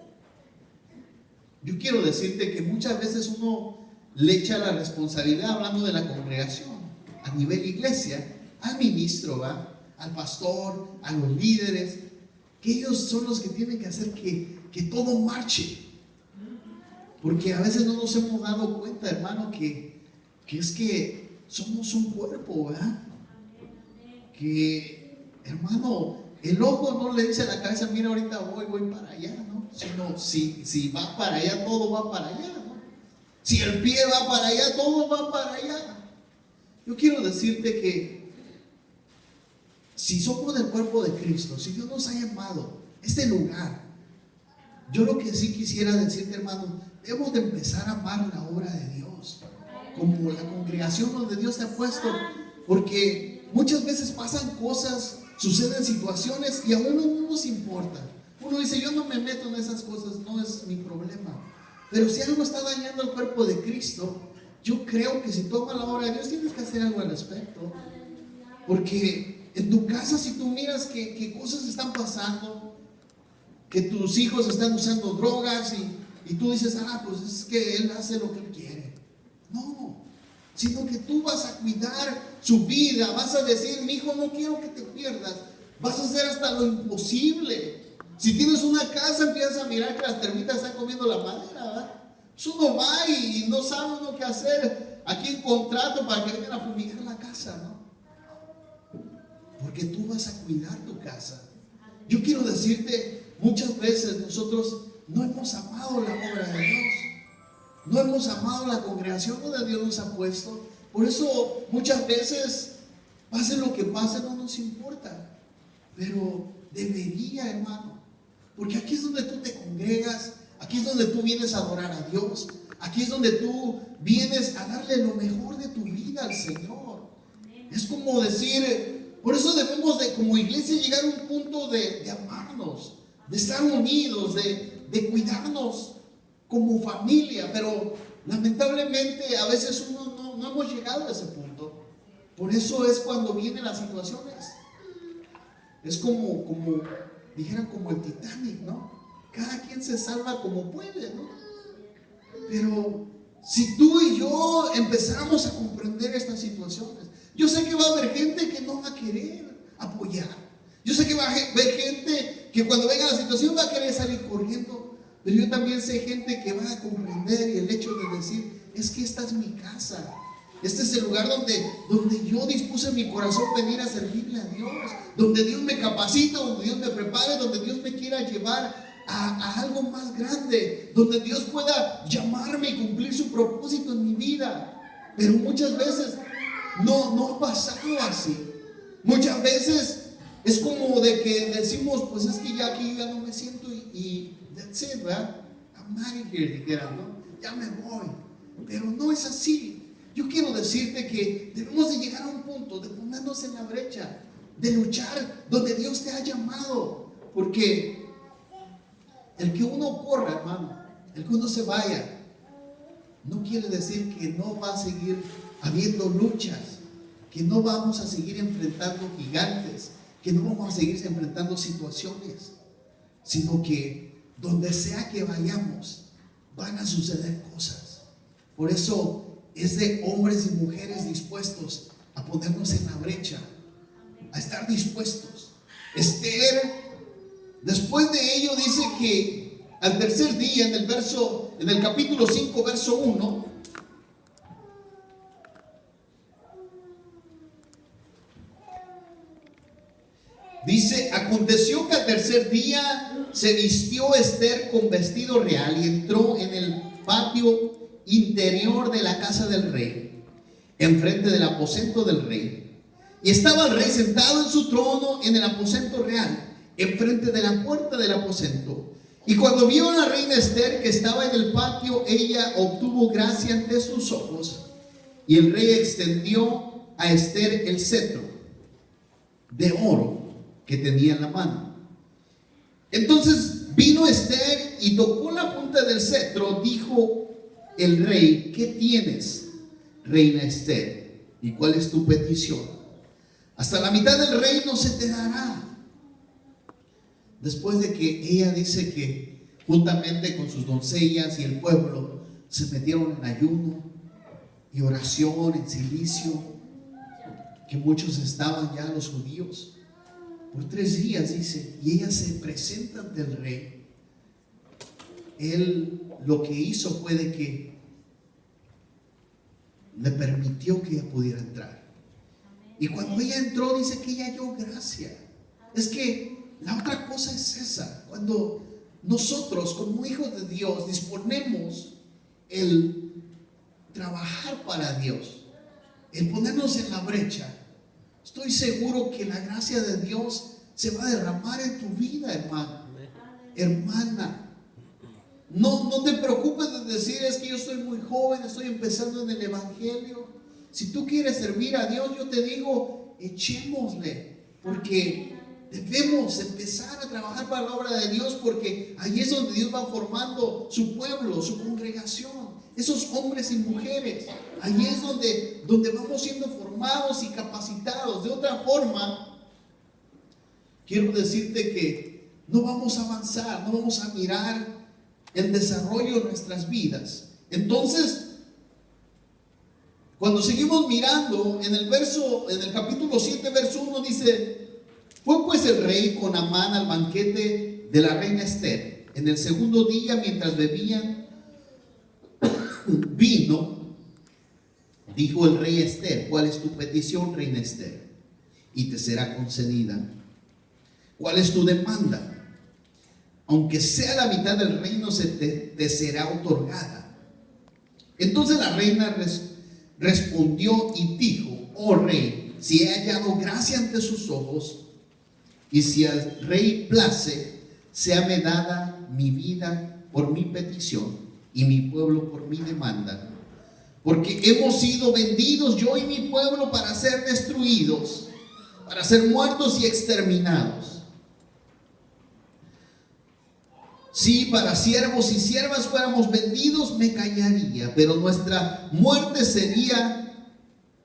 yo quiero decirte que muchas veces uno le echa la responsabilidad, hablando de la congregación a nivel iglesia, al ministro, al pastor, a los líderes, que ellos son los que tienen que hacer que todo marche. Porque a veces no nos hemos dado cuenta, hermano, que es que somos un cuerpo, ¿verdad? Que, hermano, el ojo no le dice a la cabeza: mira, ahorita voy para allá, ¿no? Sino si va para allá, todo va para allá, ¿no? Si el pie va para allá, todo va para allá. Yo quiero decirte que si somos del cuerpo de Cristo, si Dios nos ha llamado a este lugar, yo lo que sí quisiera decirte, hermano, debemos de empezar a amar la obra de Dios, como la congregación donde Dios te ha puesto, porque muchas veces pasan cosas, suceden situaciones y a uno no nos importa. Uno dice, yo no me meto en esas cosas, no es mi problema. Pero si algo está dañando el cuerpo de Cristo, yo creo que si tú amas la obra de Dios tienes que hacer algo al respecto. Porque en tu casa, si tú miras que cosas están pasando, que tus hijos están usando drogas y tú dices, pues es que él hace lo que él quiere. No, sino que tú vas a cuidar su vida, vas a decir, mi hijo, no quiero que te pierdas, vas a hacer hasta lo imposible. Si tienes una casa, empiezas a mirar que las termitas están comiendo la madera, ¿verdad? Pues uno va y no sabe uno qué hacer. Aquí en contrato para que vengan a fumigar la casa, ¿no? Porque tú vas a cuidar tu casa. Yo quiero decirte, muchas veces nosotros no hemos amado la obra de Dios, no hemos amado la congregación donde Dios nos ha puesto. Por eso muchas veces, pase lo que pase, no nos importa. Pero debería, hermano, porque aquí es donde tú te congregas, aquí es donde tú vienes a adorar a Dios, aquí es donde tú vienes a darle lo mejor de tu vida al Señor. Es como decir, por eso debemos de como iglesia llegar a un punto de amarnos, de estar unidos, de cuidarnos como familia. Pero lamentablemente a veces uno no hemos llegado a ese punto. Por eso es cuando vienen las situaciones. Es como dijeran, como el Titanic, ¿no? Cada quien se salva como puede, ¿no? Pero si tú y yo empezamos a comprender estas situaciones, yo sé que va a haber gente que no va a querer apoyar. Yo sé que va a haber gente que cuando venga la situación va a querer salir corriendo. Pero yo también sé gente que va a comprender y el hecho de decir, es que esta es mi casa. Este es el lugar donde yo dispuse mi corazón venir a servirle a Dios, donde Dios me capacita, donde Dios me prepare, donde Dios me quiera llevar a algo más grande, donde Dios pueda llamarme y cumplir su propósito en mi vida. Pero muchas veces no ha pasado así. Muchas veces es como de que decimos, pues es que ya aquí ya no me siento y that's it, ¿verdad? I'm out of here, dijeran, ¿no? Ya me voy. Pero no es así. Yo quiero decirte que debemos de llegar a un punto de ponernos en la brecha, de luchar donde Dios te ha llamado. Porque el que uno corra, hermano, el que uno se vaya, no quiere decir que no va a seguir habiendo luchas, que no vamos a seguir enfrentando gigantes, que no vamos a seguir enfrentando situaciones, sino que donde sea que vayamos, van a suceder cosas. Por eso es de hombres y mujeres dispuestos a ponernos en la brecha, a estar dispuestos. Esther, después de ello, dice que al tercer día, en el capítulo 5, verso 1, dice: aconteció que al tercer día se vistió Esther con vestido real y entró en el patio interior de la casa del rey, enfrente del aposento del rey. Y estaba el rey sentado en su trono en el aposento real, enfrente de la puerta del aposento. Y cuando vio a la reina Esther que estaba en el patio, ella obtuvo gracia ante sus ojos. Y el rey extendió a Esther el cetro de oro que tenía en la mano. Entonces vino Esther y tocó la punta del cetro. Dijo el rey: ¿qué tienes, reina Esther? ¿Y cuál es tu petición? Hasta la mitad del reino se te dará. Después de que ella dice que juntamente con sus doncellas y el pueblo se metieron en ayuno y oración, en silicio, que muchos estaban ya los judíos, por 3 días, dice, y ella se presenta ante el rey. Él lo que hizo fue de que le permitió que ella pudiera entrar. Y cuando ella entró, dice que ella halló gracia. Es que la otra cosa es esa: cuando nosotros como hijos de Dios disponemos el trabajar para Dios, el ponernos en la brecha, estoy seguro que la gracia de Dios se va a derramar en tu vida, hermano, hermana. No te preocupes de decir, es que yo soy muy joven, estoy empezando en el Evangelio. Si tú quieres servir a Dios, yo te digo, echémosle, porque debemos empezar a trabajar para la obra de Dios, porque ahí es donde Dios va formando su pueblo, su congregación, esos hombres y mujeres. Ahí es donde vamos siendo formados y capacitados. De otra forma, quiero decirte que no vamos a avanzar, no vamos a mirar el desarrollo de nuestras vidas. Entonces, cuando seguimos mirando en el capítulo 7, verso 1 dice: fue pues el rey con Amán al banquete de la reina Ester. En el segundo día, mientras bebían vino, dijo el rey a Ester: ¿cuál es tu petición, reina Ester? Y te será concedida. ¿Cuál es tu demanda? Aunque sea la mitad del reino, te será otorgada. Entonces la reina respondió y dijo: oh rey, si he hallado gracia ante sus ojos, y si al rey place, séame dada mi vida por mi petición y mi pueblo por mi demanda, porque hemos sido vendidos, yo y mi pueblo, para ser destruidos, para ser muertos y exterminados. Si para siervos y siervas fuéramos vendidos, me callaría, pero nuestra muerte sería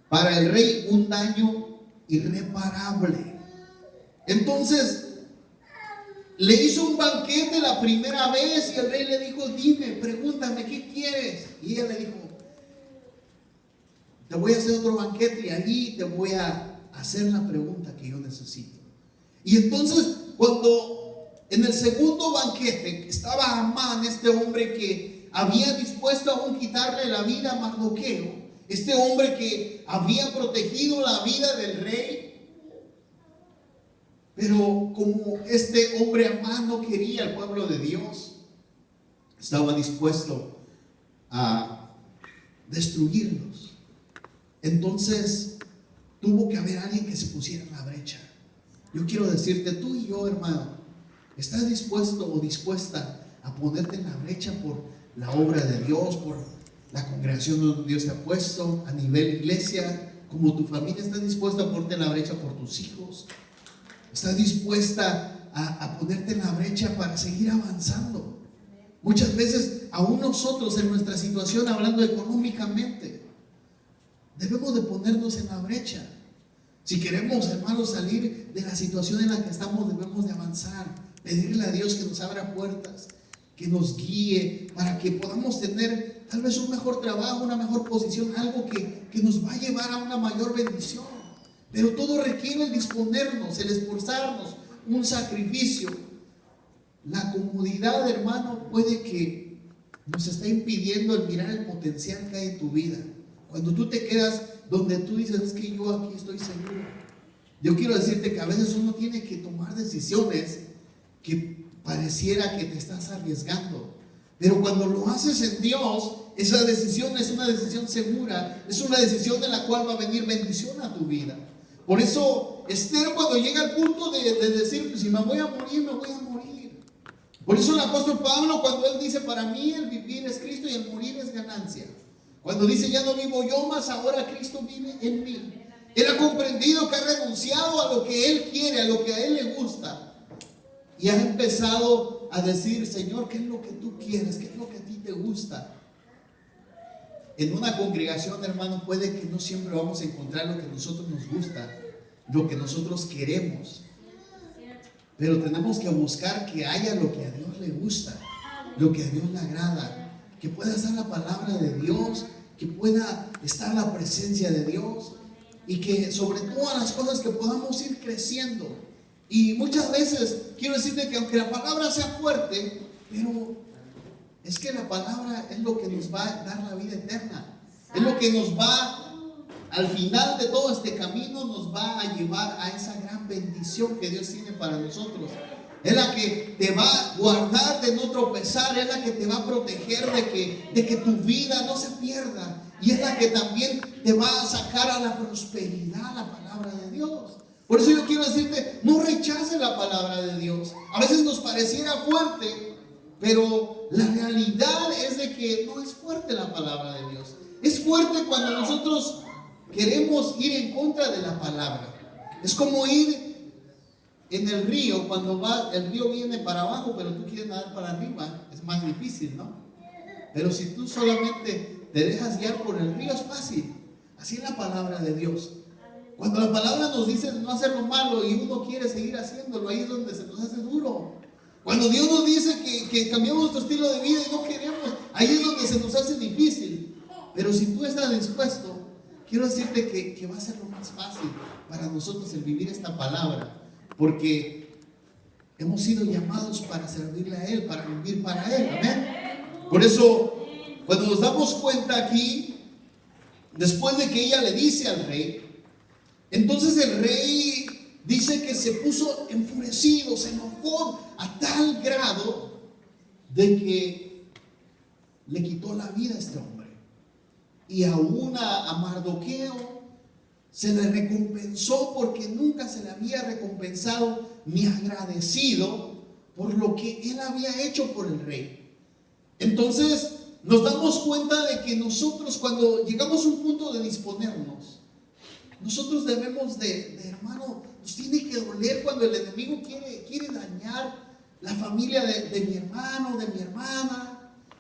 para el rey un daño irreparable. Entonces le hizo un banquete la primera vez y el rey le dijo: dime, pregúntame, ¿qué quieres? Y ella le dijo: te voy a hacer otro banquete y allí te voy a hacer la pregunta que yo necesito. Y entonces, cuando en el segundo banquete estaba Amán, este hombre que había dispuesto aún quitarle la vida a Mardoqueo, este hombre que había protegido la vida del rey, pero como este hombre Amán no quería al pueblo de Dios, estaba dispuesto a destruirlos. Entonces tuvo que haber alguien que se pusiera en la brecha. Yo quiero decirte, tú y yo, hermano, ¿estás dispuesto o dispuesta a ponerte en la brecha por la obra de Dios, por la congregación donde Dios te ha puesto, a nivel iglesia, como tu familia? ¿Estás dispuesta a ponerte en la brecha por tus hijos? ¿Estás dispuesta a ponerte en la brecha para seguir avanzando? Muchas veces, aún nosotros en nuestra situación, hablando económicamente, debemos de ponernos en la brecha. Si queremos, hermanos, salir de la situación en la que estamos, debemos de avanzar, pedirle a Dios que nos abra puertas, que nos guíe, para que podamos tener tal vez un mejor trabajo, una mejor posición, algo que nos va a llevar a una mayor bendición. Pero todo requiere el disponernos, el esforzarnos, un sacrificio. La comodidad, hermano, puede que nos está impidiendo el mirar el potencial que hay en tu vida. Cuando tú te quedas donde tú dices: es que yo aquí estoy seguro. Yo quiero decirte que a veces uno tiene que tomar decisiones que pareciera que te estás arriesgando, pero cuando lo haces en Dios, esa decisión es una decisión segura, es una decisión en la cual va a venir bendición a tu vida. Por eso Ester, cuando llega al punto de decir: pues si me voy a morir, me voy a morir. Por eso el apóstol Pablo, cuando él dice: para mí el vivir es Cristo y el morir es ganancia, cuando dice: ya no vivo yo, mas ahora Cristo vive en mí, él ha comprendido que ha renunciado a lo que él quiere, a lo que a él le gusta, y ha empezado a decir: Señor, ¿qué es lo que tú quieres? ¿Qué es lo que a ti te gusta? En una congregación, hermano, puede que no siempre vamos a encontrar lo que a nosotros nos gusta, lo que nosotros queremos, pero tenemos que buscar que haya lo que a Dios le gusta, lo que a Dios le agrada, que pueda estar la palabra de Dios, que pueda estar la presencia de Dios, y que sobre todas las cosas que podamos ir creciendo. Y muchas veces quiero decirte que aunque la palabra sea fuerte, pero es que la palabra es lo que nos va a dar la vida eterna, es lo que nos va, al final de todo este camino, nos va a llevar a esa gran bendición que Dios tiene para nosotros. Es la que te va a guardar de no tropezar, es la que te va a proteger de que tu vida no se pierda, y es la que también te va a sacar a la prosperidad, la palabra de Dios. Por eso yo quiero decirte, no rechaces la palabra de Dios. A veces nos pareciera fuerte, pero la realidad es de que no es fuerte la palabra de Dios. Es fuerte cuando nosotros queremos ir en contra de la palabra. Es como ir en el río, cuando el río viene para abajo, pero tú quieres nadar para arriba, es más difícil, ¿no? Pero si tú solamente te dejas guiar por el río, es fácil. Así es la palabra de Dios. Cuando la palabra nos dice no hacer lo malo y uno quiere seguir haciéndolo, ahí es donde se nos hace duro. Cuando Dios nos dice que cambiamos nuestro estilo de vida y no queremos, ahí es donde se nos hace difícil. Pero si tú estás dispuesto, quiero decirte que va a ser lo más fácil para nosotros el vivir esta palabra, porque hemos sido llamados para servirle a Él, para vivir para Él, amén. Por eso, cuando nos damos cuenta aquí, después de que ella le dice al rey, entonces el rey dice que se puso enfurecido, se enojó a tal grado de que le quitó la vida a este hombre. Y aún a Mardoqueo se le recompensó, porque nunca se le había recompensado ni agradecido por lo que él había hecho por el rey. Entonces nos damos cuenta de que nosotros, cuando llegamos a un punto de disponernos, nosotros debemos hermano, nos tiene que doler cuando el enemigo quiere dañar la familia de mi hermano, de mi hermana.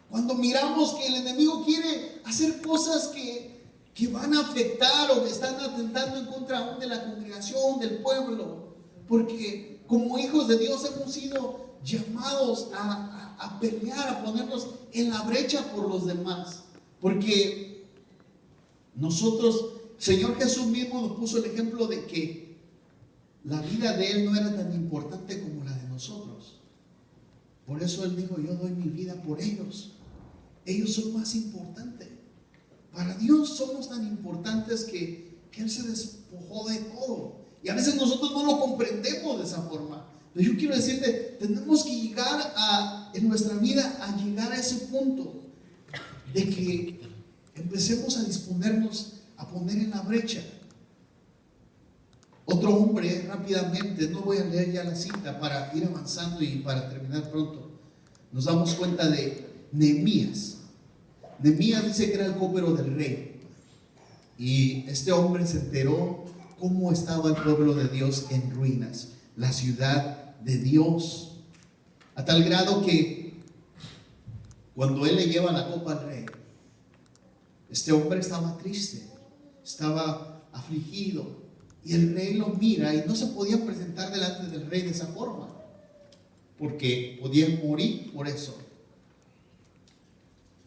Cuando miramos que el enemigo quiere hacer cosas que van a afectar o que están atentando en contra aún de la congregación, del pueblo. Porque como hijos de Dios hemos sido llamados a pelear, a ponernos en la brecha por los demás. Porque nosotros, Señor Jesús mismo nos puso el ejemplo de que la vida de Él no era tan importante como la de nosotros. Por eso Él dijo, yo doy mi vida por ellos. Ellos son más importantes. Para Dios somos tan importantes que Él se despojó de todo. Y a veces nosotros no lo comprendemos de esa forma. Pero yo quiero decirte, tenemos que llegar en nuestra vida a llegar a ese punto de que empecemos a disponernos a poner en la brecha. Otro hombre, rápidamente, no voy a leer ya la cita para ir avanzando y para terminar pronto, nos damos cuenta de Nehemías. Nehemías dice que era el copero del rey, y este hombre se enteró cómo estaba el pueblo de Dios en ruinas, la ciudad de Dios, a tal grado que cuando él le lleva la copa al rey, este hombre estaba triste, estaba afligido, y el rey lo mira y no se podía presentar delante del rey de esa forma, porque podían morir por eso.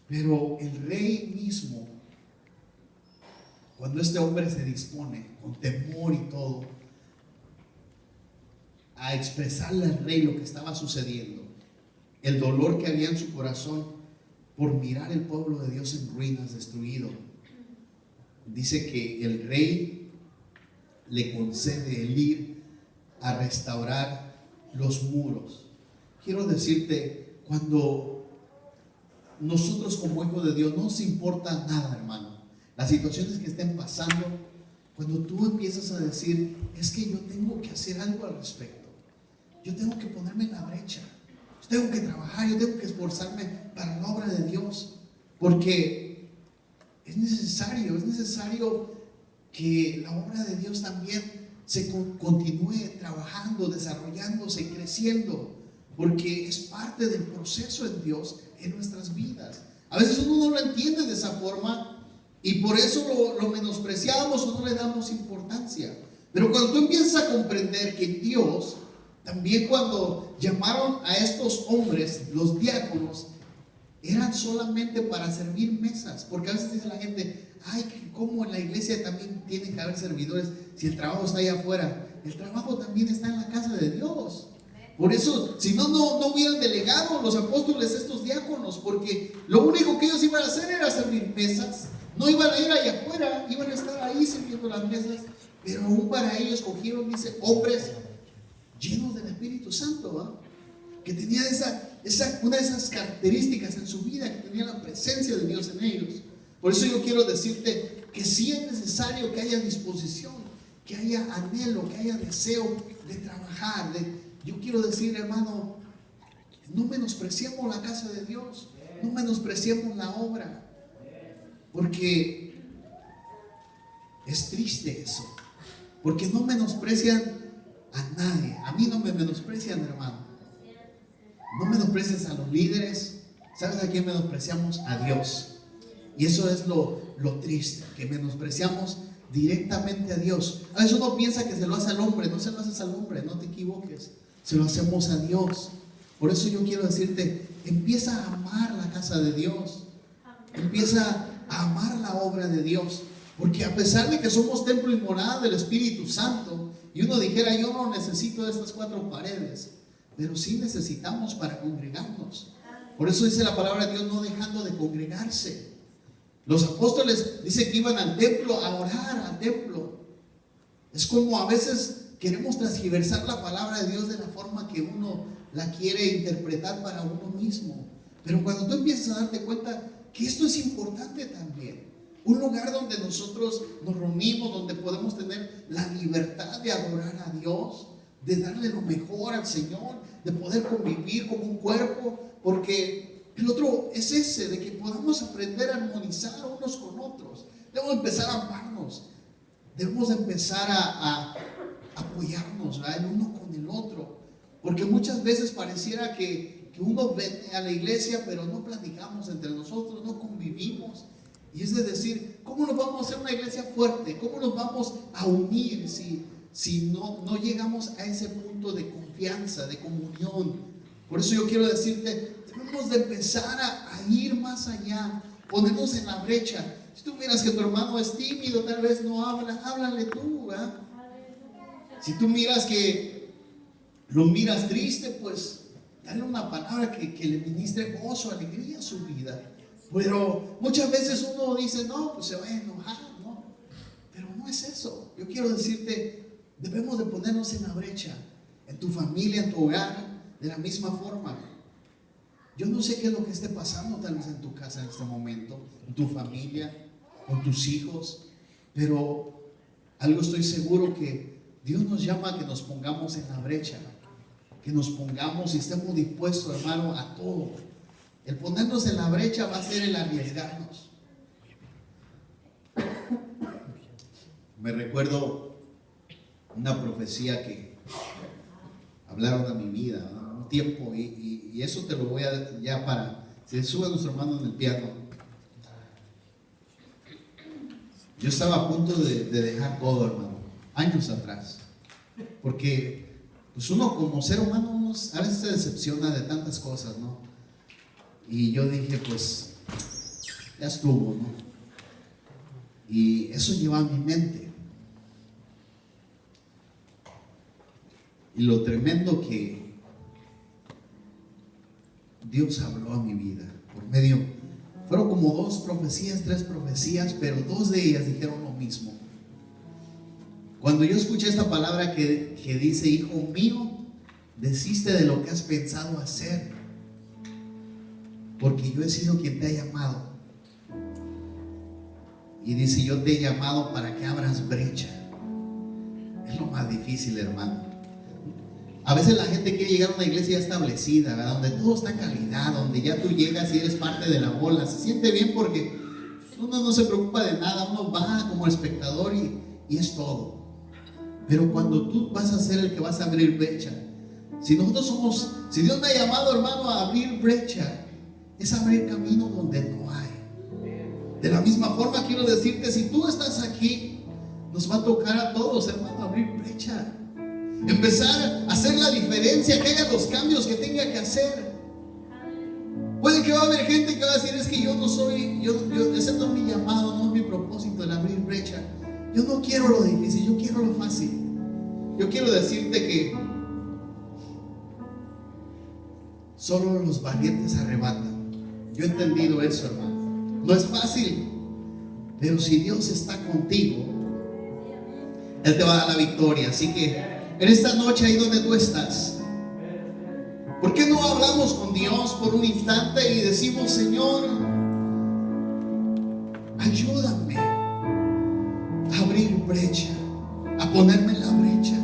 Pero el rey mismo, cuando este hombre se dispone con temor y todo a expresarle al rey lo que estaba sucediendo, el dolor que había en su corazón por mirar el pueblo de Dios en ruinas, destruido, dice que el rey le concede el ir a restaurar los muros. Quiero decirte, cuando nosotros como hijos de Dios no nos importa nada, hermano, las situaciones que estén pasando, cuando tú empiezas a decir, es que yo tengo que hacer algo al respecto, yo tengo que ponerme en la brecha, yo tengo que trabajar, yo tengo que esforzarme para la obra de Dios, porque es necesario que la obra de Dios también se continúe trabajando, desarrollándose, creciendo, porque es parte del proceso en Dios en nuestras vidas. A veces uno no lo entiende de esa forma y por eso lo menospreciamos o no le damos importancia. Pero cuando tú empiezas a comprender que Dios, también cuando llamaron a estos hombres, los diáconos, eran solamente para servir mesas, porque a veces dice la gente, ay, ¿cómo en la iglesia también tienen que haber servidores si el trabajo está allá afuera? El trabajo también está en la casa de Dios. Por eso, si no hubieran delegado los apóstoles estos diáconos, porque lo único que ellos iban a hacer era servir mesas, no iban a ir allá afuera, iban a estar ahí sirviendo las mesas, pero aún para ellos cogieron, dice, hombres llenos del Espíritu Santo, que tenían una de esas características en su vida, que tenían la presencia de Dios en ellos. Por eso yo quiero decirte que sí es necesario que haya disposición, que haya anhelo, que haya deseo de trabajar. Yo quiero decir, hermano, no menospreciemos la casa de Dios, no menospreciemos la obra, porque es triste eso, porque no menosprecian a nadie. A mí no me menosprecian, hermano. No menosprecies a los líderes. ¿Sabes a quién menospreciamos? A Dios. Y eso es lo triste, que menospreciamos directamente a Dios. A veces uno piensa que se lo hace al hombre. No se lo haces al hombre, no te equivoques. Se lo hacemos a Dios. Por eso yo quiero decirte, empieza a amar la casa de Dios. Empieza a amar la obra de Dios. Porque a pesar de que somos templo y morada del Espíritu Santo, y uno dijera, yo no necesito de estas 4 paredes, pero sí necesitamos para congregarnos. Por eso dice la palabra de Dios, no dejando de congregarse. Los apóstoles dicen que iban al templo a orar, al templo. Es como a veces queremos transgiversar la palabra de Dios de la forma que uno la quiere interpretar para uno mismo. Pero cuando tú empiezas a darte cuenta que esto es importante también, un lugar donde nosotros nos reunimos, donde podemos tener la libertad de adorar a Dios, de darle lo mejor al Señor, de poder convivir como un cuerpo, porque el otro es ese, de que podamos aprender a armonizar unos con otros. Debemos empezar a amarnos, debemos empezar a apoyarnos, ¿verdad?, el uno con el otro, porque muchas veces pareciera que uno viene a la iglesia, pero no platicamos entre nosotros, no convivimos. Y es de decir, ¿cómo nos vamos a hacer una iglesia fuerte? ¿Cómo nos vamos a unir si no llegamos a ese punto de confianza, de comunión? Por eso yo quiero decirte, debemos de empezar a ir más allá, ponernos en la brecha. Si tú miras que tu hermano es tímido, tal vez no habla, háblale tú, ¿verdad? Si tú miras que lo miras triste, pues dale una palabra que le ministre gozo, alegría a su vida. Pero muchas veces uno dice, no, pues se va a enojar, ¿no? Pero no es eso. Yo quiero decirte, debemos de ponernos en la brecha, en tu familia, en tu hogar, de la misma forma. Yo no sé qué es lo que esté pasando tal vez en tu casa en este momento, en tu familia, con tus hijos, pero algo estoy seguro, que Dios nos llama a que nos pongamos en la brecha, que nos pongamos y estemos dispuestos, hermano, a todo. El ponernos en la brecha va a ser el arriesgarnos. Me recuerdo una profecía que hablaron a mi vida, ¿no?, un tiempo, y eso te lo voy a ya para, se sube nuestro hermano en el piano. Yo estaba a punto de dejar todo, hermano, años atrás, porque pues uno como ser humano a veces se decepciona de tantas cosas, ¿no? Y yo dije, pues ya estuvo, ¿no? Y eso lleva a mi mente. Y lo tremendo que Dios habló a mi vida por medio, fueron como 2 profecías, 3 profecías, pero 2 de ellas dijeron lo mismo. Cuando yo escuché esta palabra que dice, hijo mío, desiste de lo que has pensado hacer, porque yo he sido quien te ha llamado. Y dice, yo te he llamado para que abras brecha. Es lo más difícil, hermano. A veces la gente quiere llegar a una iglesia ya establecida, ¿verdad?, donde todo está calidad, donde ya tú llegas y eres parte de la bola. Se siente bien porque uno no se preocupa de nada, uno va como espectador y es todo. Pero cuando tú vas a ser el que vas a abrir brecha, si Dios me ha llamado, hermano, a abrir brecha, es abrir camino donde no hay. De la misma forma quiero decirte, si tú estás aquí, nos va a tocar a todos, hermano, abrir brecha, empezar a hacer la diferencia, que haga los cambios que tenga que hacer. Puede que va a haber gente que va a decir, es que yo no soy, ese no es mi llamado, no es mi propósito el abrir brecha. Yo no quiero lo difícil, yo quiero lo fácil. Yo quiero decirte que solo los valientes arrebatan. Yo he entendido eso, hermano. No es fácil, pero si Dios está contigo, Él te va a dar la victoria. Así que en esta noche, ahí donde tú estás, ¿por qué no hablamos con Dios por un instante y decimos, Señor, ayúdame a abrir brecha, a ponerme en la brecha,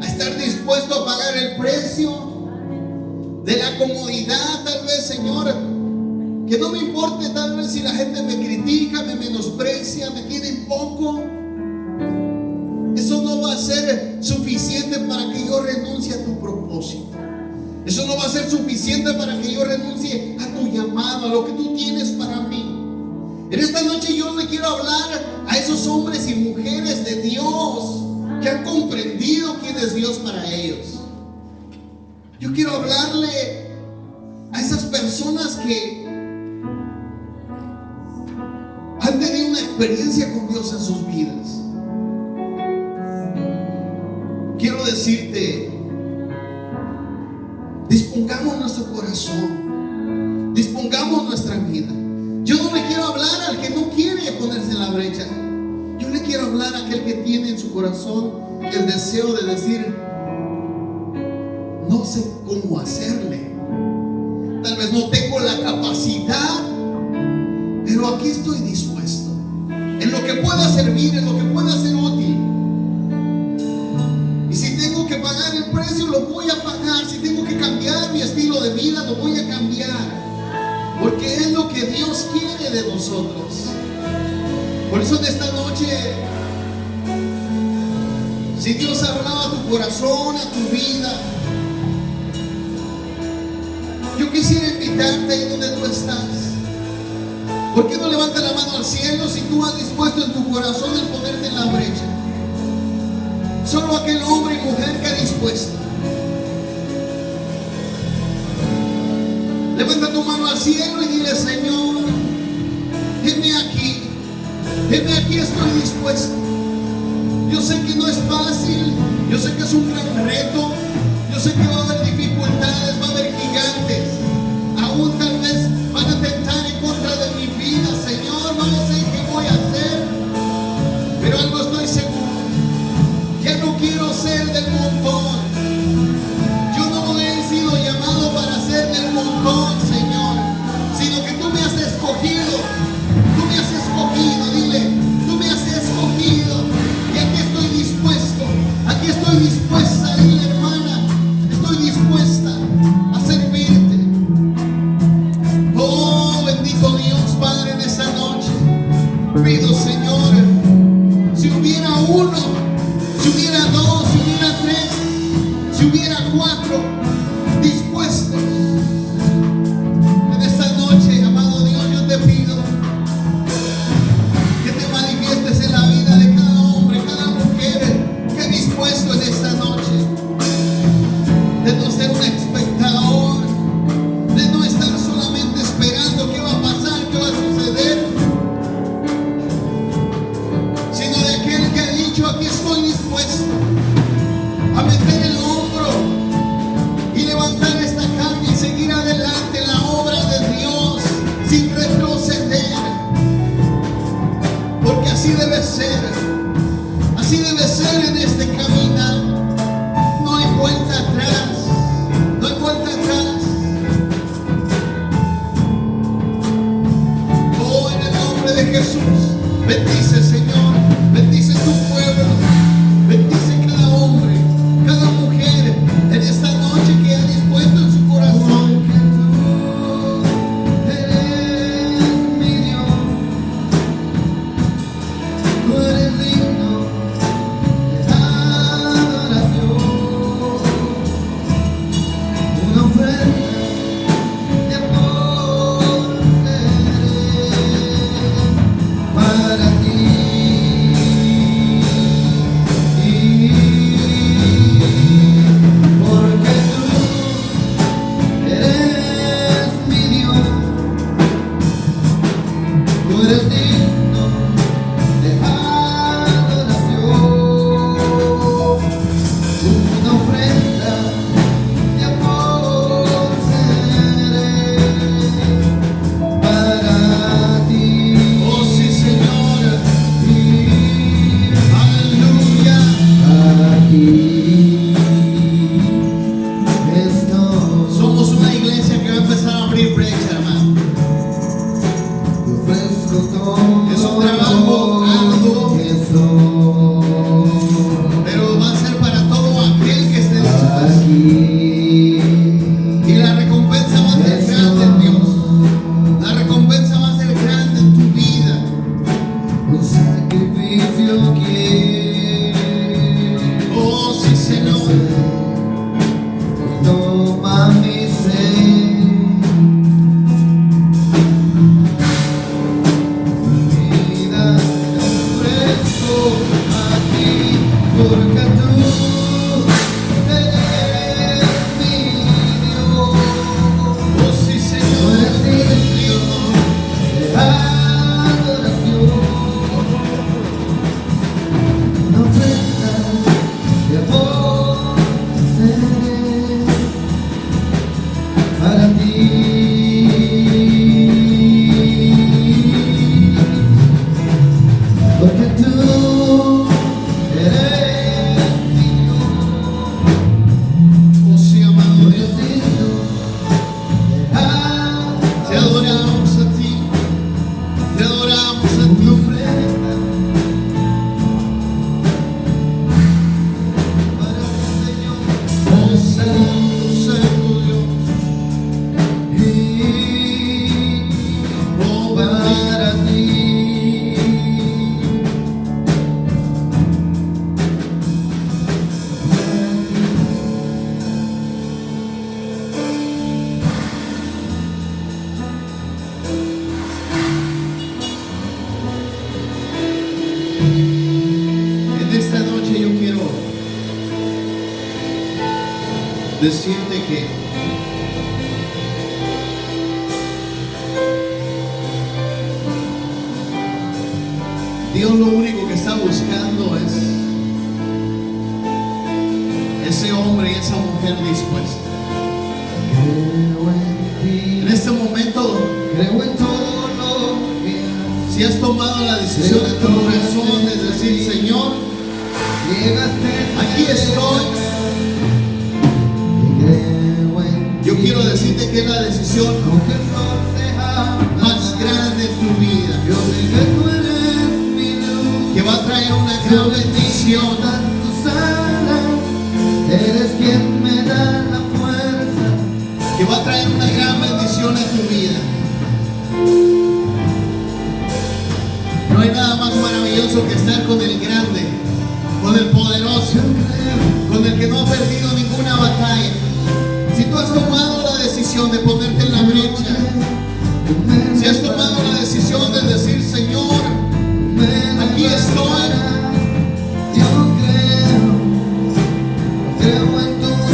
a estar dispuesto a pagar el precio de la la comodidad, tal vez, Señor, que no me importe tal vez si la gente me critica, me menosprecia, me tiene en poco. Eso no va a ser suficiente para que yo renuncie a tu propósito. Eso no va a ser suficiente para que yo renuncie a tu llamado, a lo que tú tienes para mí. En esta noche yo le quiero hablar a esos hombres y mujeres de Dios que han comprendido quién es Dios para ellos. Yo quiero hablarle a esas personas que han tenido una experiencia con Dios en sus vidas. Quiero decirte, dispongamos nuestro corazón, dispongamos nuestra vida. Yo no le quiero hablar al que no quiere ponerse en la brecha. Yo le quiero hablar a aquel que tiene en su corazón el deseo de decir: no sé cómo hacerle, tal vez no tengo la capacidad, pero aquí estoy dispuesto. En lo que pueda servir, en lo que pueda ser útil. Y si tengo que pagar el precio, lo voy a pagar. Si tengo que cambiar mi estilo de vida, lo voy a cambiar. Porque es lo que Dios quiere de nosotros. Por eso en esta noche, si Dios ha hablado a tu corazón, a tu vida, yo quisiera invitarte ahí donde tú estás. ¿Por qué no levantas la mano al cielo si tú has dispuesto en tu corazón el ponerte en la brecha? Solo aquel hombre y mujer que ha dispuesto. Levanta tu mano al cielo y dile: Señor, heme aquí, estoy dispuesto. Yo sé que no es fácil, yo sé que es un gran reto, yo sé que va a haber dificultades, va a haber gigantes, aún tal vez van a tentar en contra de mi vida. Señor, no sé qué voy a hacer, pero algo estoy seguro: ya no quiero ser del montón. Yo no he sido llamado para ser del montón, Señor, sino que tú me has escogido. Tú me has escogido, dile: tú me has escogido. Y aquí estoy dispuesto, aquí estoy dispuesta, dile, hermana, estoy dispuesta a servirte. Oh, bendito Dios, Padre, en esta noche pido, Señor, si hubiera uno, si hubiera dos, si hubiera tres, si hubiera cuatro dispuestos en esta noche, amado Dios, yo te pido que te manifiestes en la vida de cada hombre, cada mujer que ha dispuesto en esta noche, de no ser un espectador, de no estar solamente esperando qué va a pasar, qué va a suceder, sino de aquel que ha dicho: aquí estoy dispuesto a meter el hombro y levantar esta carga y seguir adelante en la obra de Dios sin retroceder. Porque así debe ser en este caminar. No hay vuelta atrás, no hay vuelta atrás. Oh, en el nombre de Jesús, bendice, Señor, bendice tu pueblo, bendice cada hombre, cada mujer en esta noche que ha dispuesto en su corazón. Tú eres mi Dios, tú eres digno de adoración, una ofrenda de amor seré para ti. sacrificio quiero. Oh, sí, Señor. Toma mi ser. Porque tú eres mi Dios. Oh sí, Señor, eres Dios de adoración. Una ofrenda de amor seré para ti. Porque tú eres te adoramos a ti, te adoramos a ti, ofrenda para el Señor, oh Santo Dios, y oh para ti. En esta noche yo quiero decirte que Dios lo único que está buscando es ese hombre y esa mujer dispuesta. Creo en ti. En este momento, creo en todo lo que haces. Si has tomado la decisión en tu corazón de decir, Señor, aquí estoy, yo quiero decirte que es la decisión más grande en tu vida, que va a traer una gran bendición. Eres quien me da la fuerza, que va a traer una gran bendición en tu vida. No hay nada más maravilloso que estar con el grande, con el poderoso, con el que no ha perdido ninguna batalla. Si tú has tomado la decisión de ponerte en la brecha, si has tomado la decisión de decir, Señor, aquí estoy,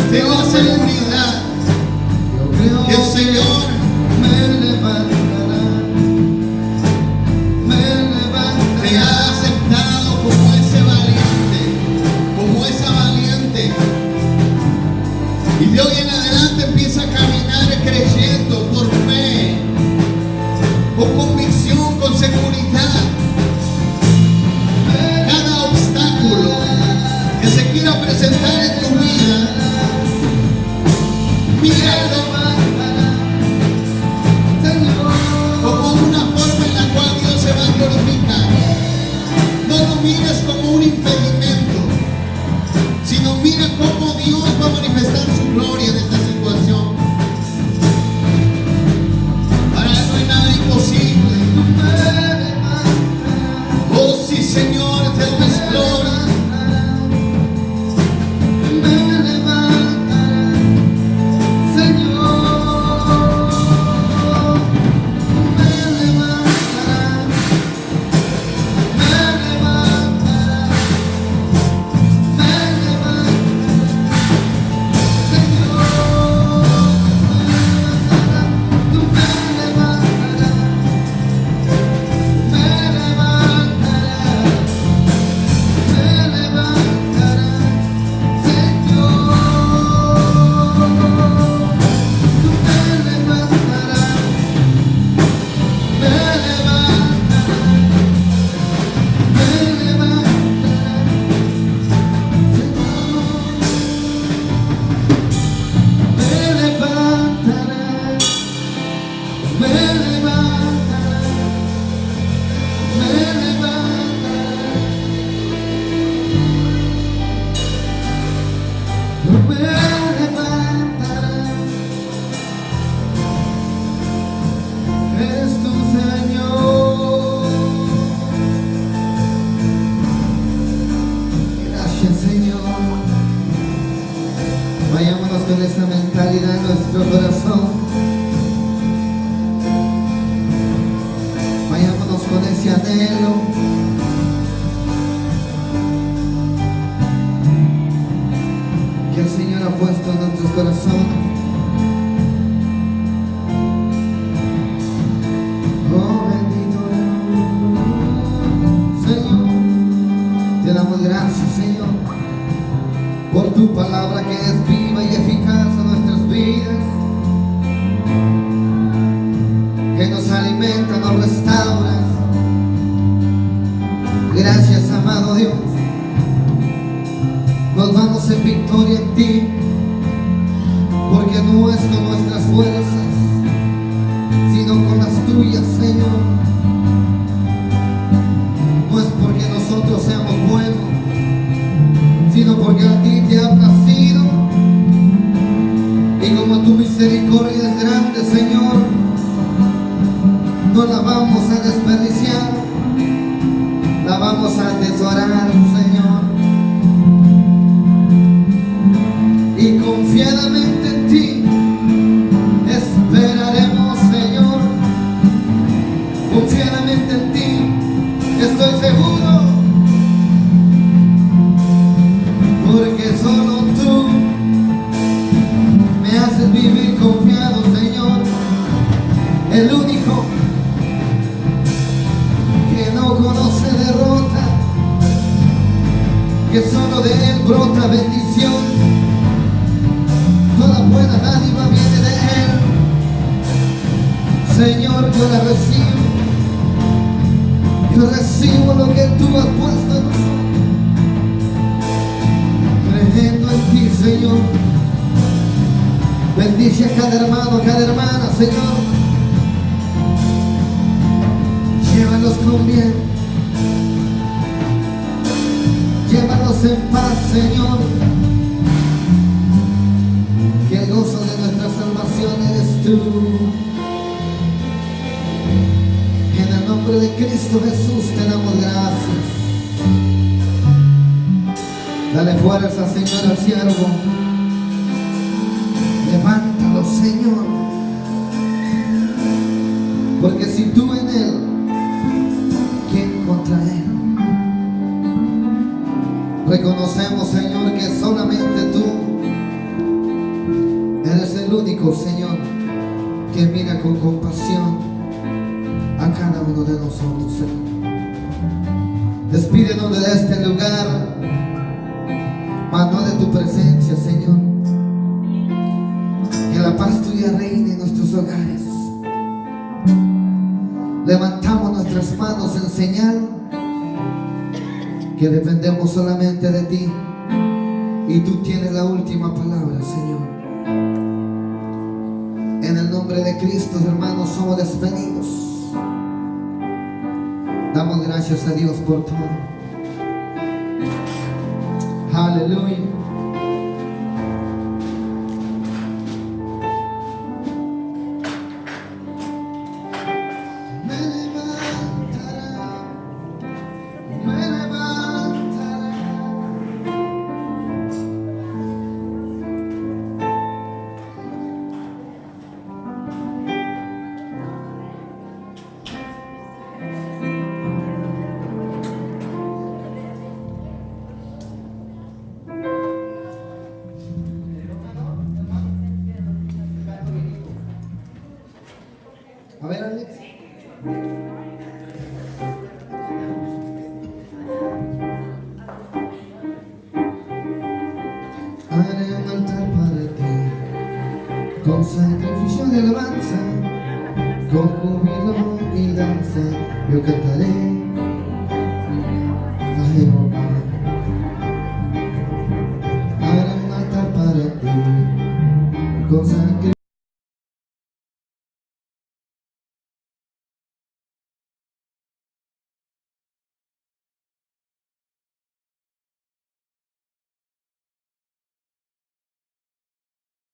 tengo la seguridad que el Señor me levantará, te ha aceptado como ese valiente, como esa valiente, y de hoy en adelante empieza a caminar creyendo por fe, con convicción, con seguridad. Cada obstáculo que se quiera presentar en tu vida, míralo como una forma en la cual Dios se va a glorificar. No lo mires como un impedimento, sino mira cómo Dios va a manifestar su gloria en esta situación. Para Él no hay nada imposible. Oh sí, Señor, te doy gloria. Vayámonos con esa mentalidad en nuestro corazón. Vayámonos con ese anhelo. Que el Señor ha puesto en nuestros corazones. Oh, bendito Señor. Te damos gracias, Señor, por tu palabra que es viva y eficaz en nuestras vidas, que nos alimenta, nos restaura. Gracias, amado Dios. Nos vamos en victoria en ti, porque no es con nuestras fuerzas, sino con las tuyas, Señor. No es porque nosotros seamos buenos, sino porque a ti te ha placido, y como tu misericordia es grande, Señor, no la vamos a desperdiciar, la vamos a atesorar, Señor, y confiadamente en ti esperaremos, Señor. Confiadamente en ti estoy seguro, porque solo tú me haces vivir confiado, Señor. El único que no conoce derrota, que solo de Él brota bendición. Toda buena dádiva viene de Él. Señor, yo la recibo. Yo recibo lo que tú has puesto en nosotros, creyendo en ti, Señor. Bendice a cada hermano, a cada hermana, Señor. Llévalos con bien, llévalos en paz, Señor. Que el gozo de nuestra salvación eres tú. En el nombre de Cristo Jesús te damos gracias. Dale fuerza, Señor, al siervo. Levántalo, Señor. Porque si tú en Él, ¿quién contra Él? Reconocemos, Señor, que solamente tú eres el único, Señor, que mira con compasión a cada uno de nosotros, Señor. Despídenos de este lugar, mas no de tu presencia, Señor. Que la paz tuya reine en nuestros hogares. Levantamos nuestras manos en señal que dependemos solamente de ti, y tú tienes la última palabra, Señor. En el nombre de Cristo, hermanos, somos despedidos. Damos gracias a Dios por todo. Aleluya. A ver, Alex. Haré un altar para ti, con sacrificio de alabanza, con júbilo y danza, yo cantaré a Jehová. Haré un altar para ti, con sacrificio.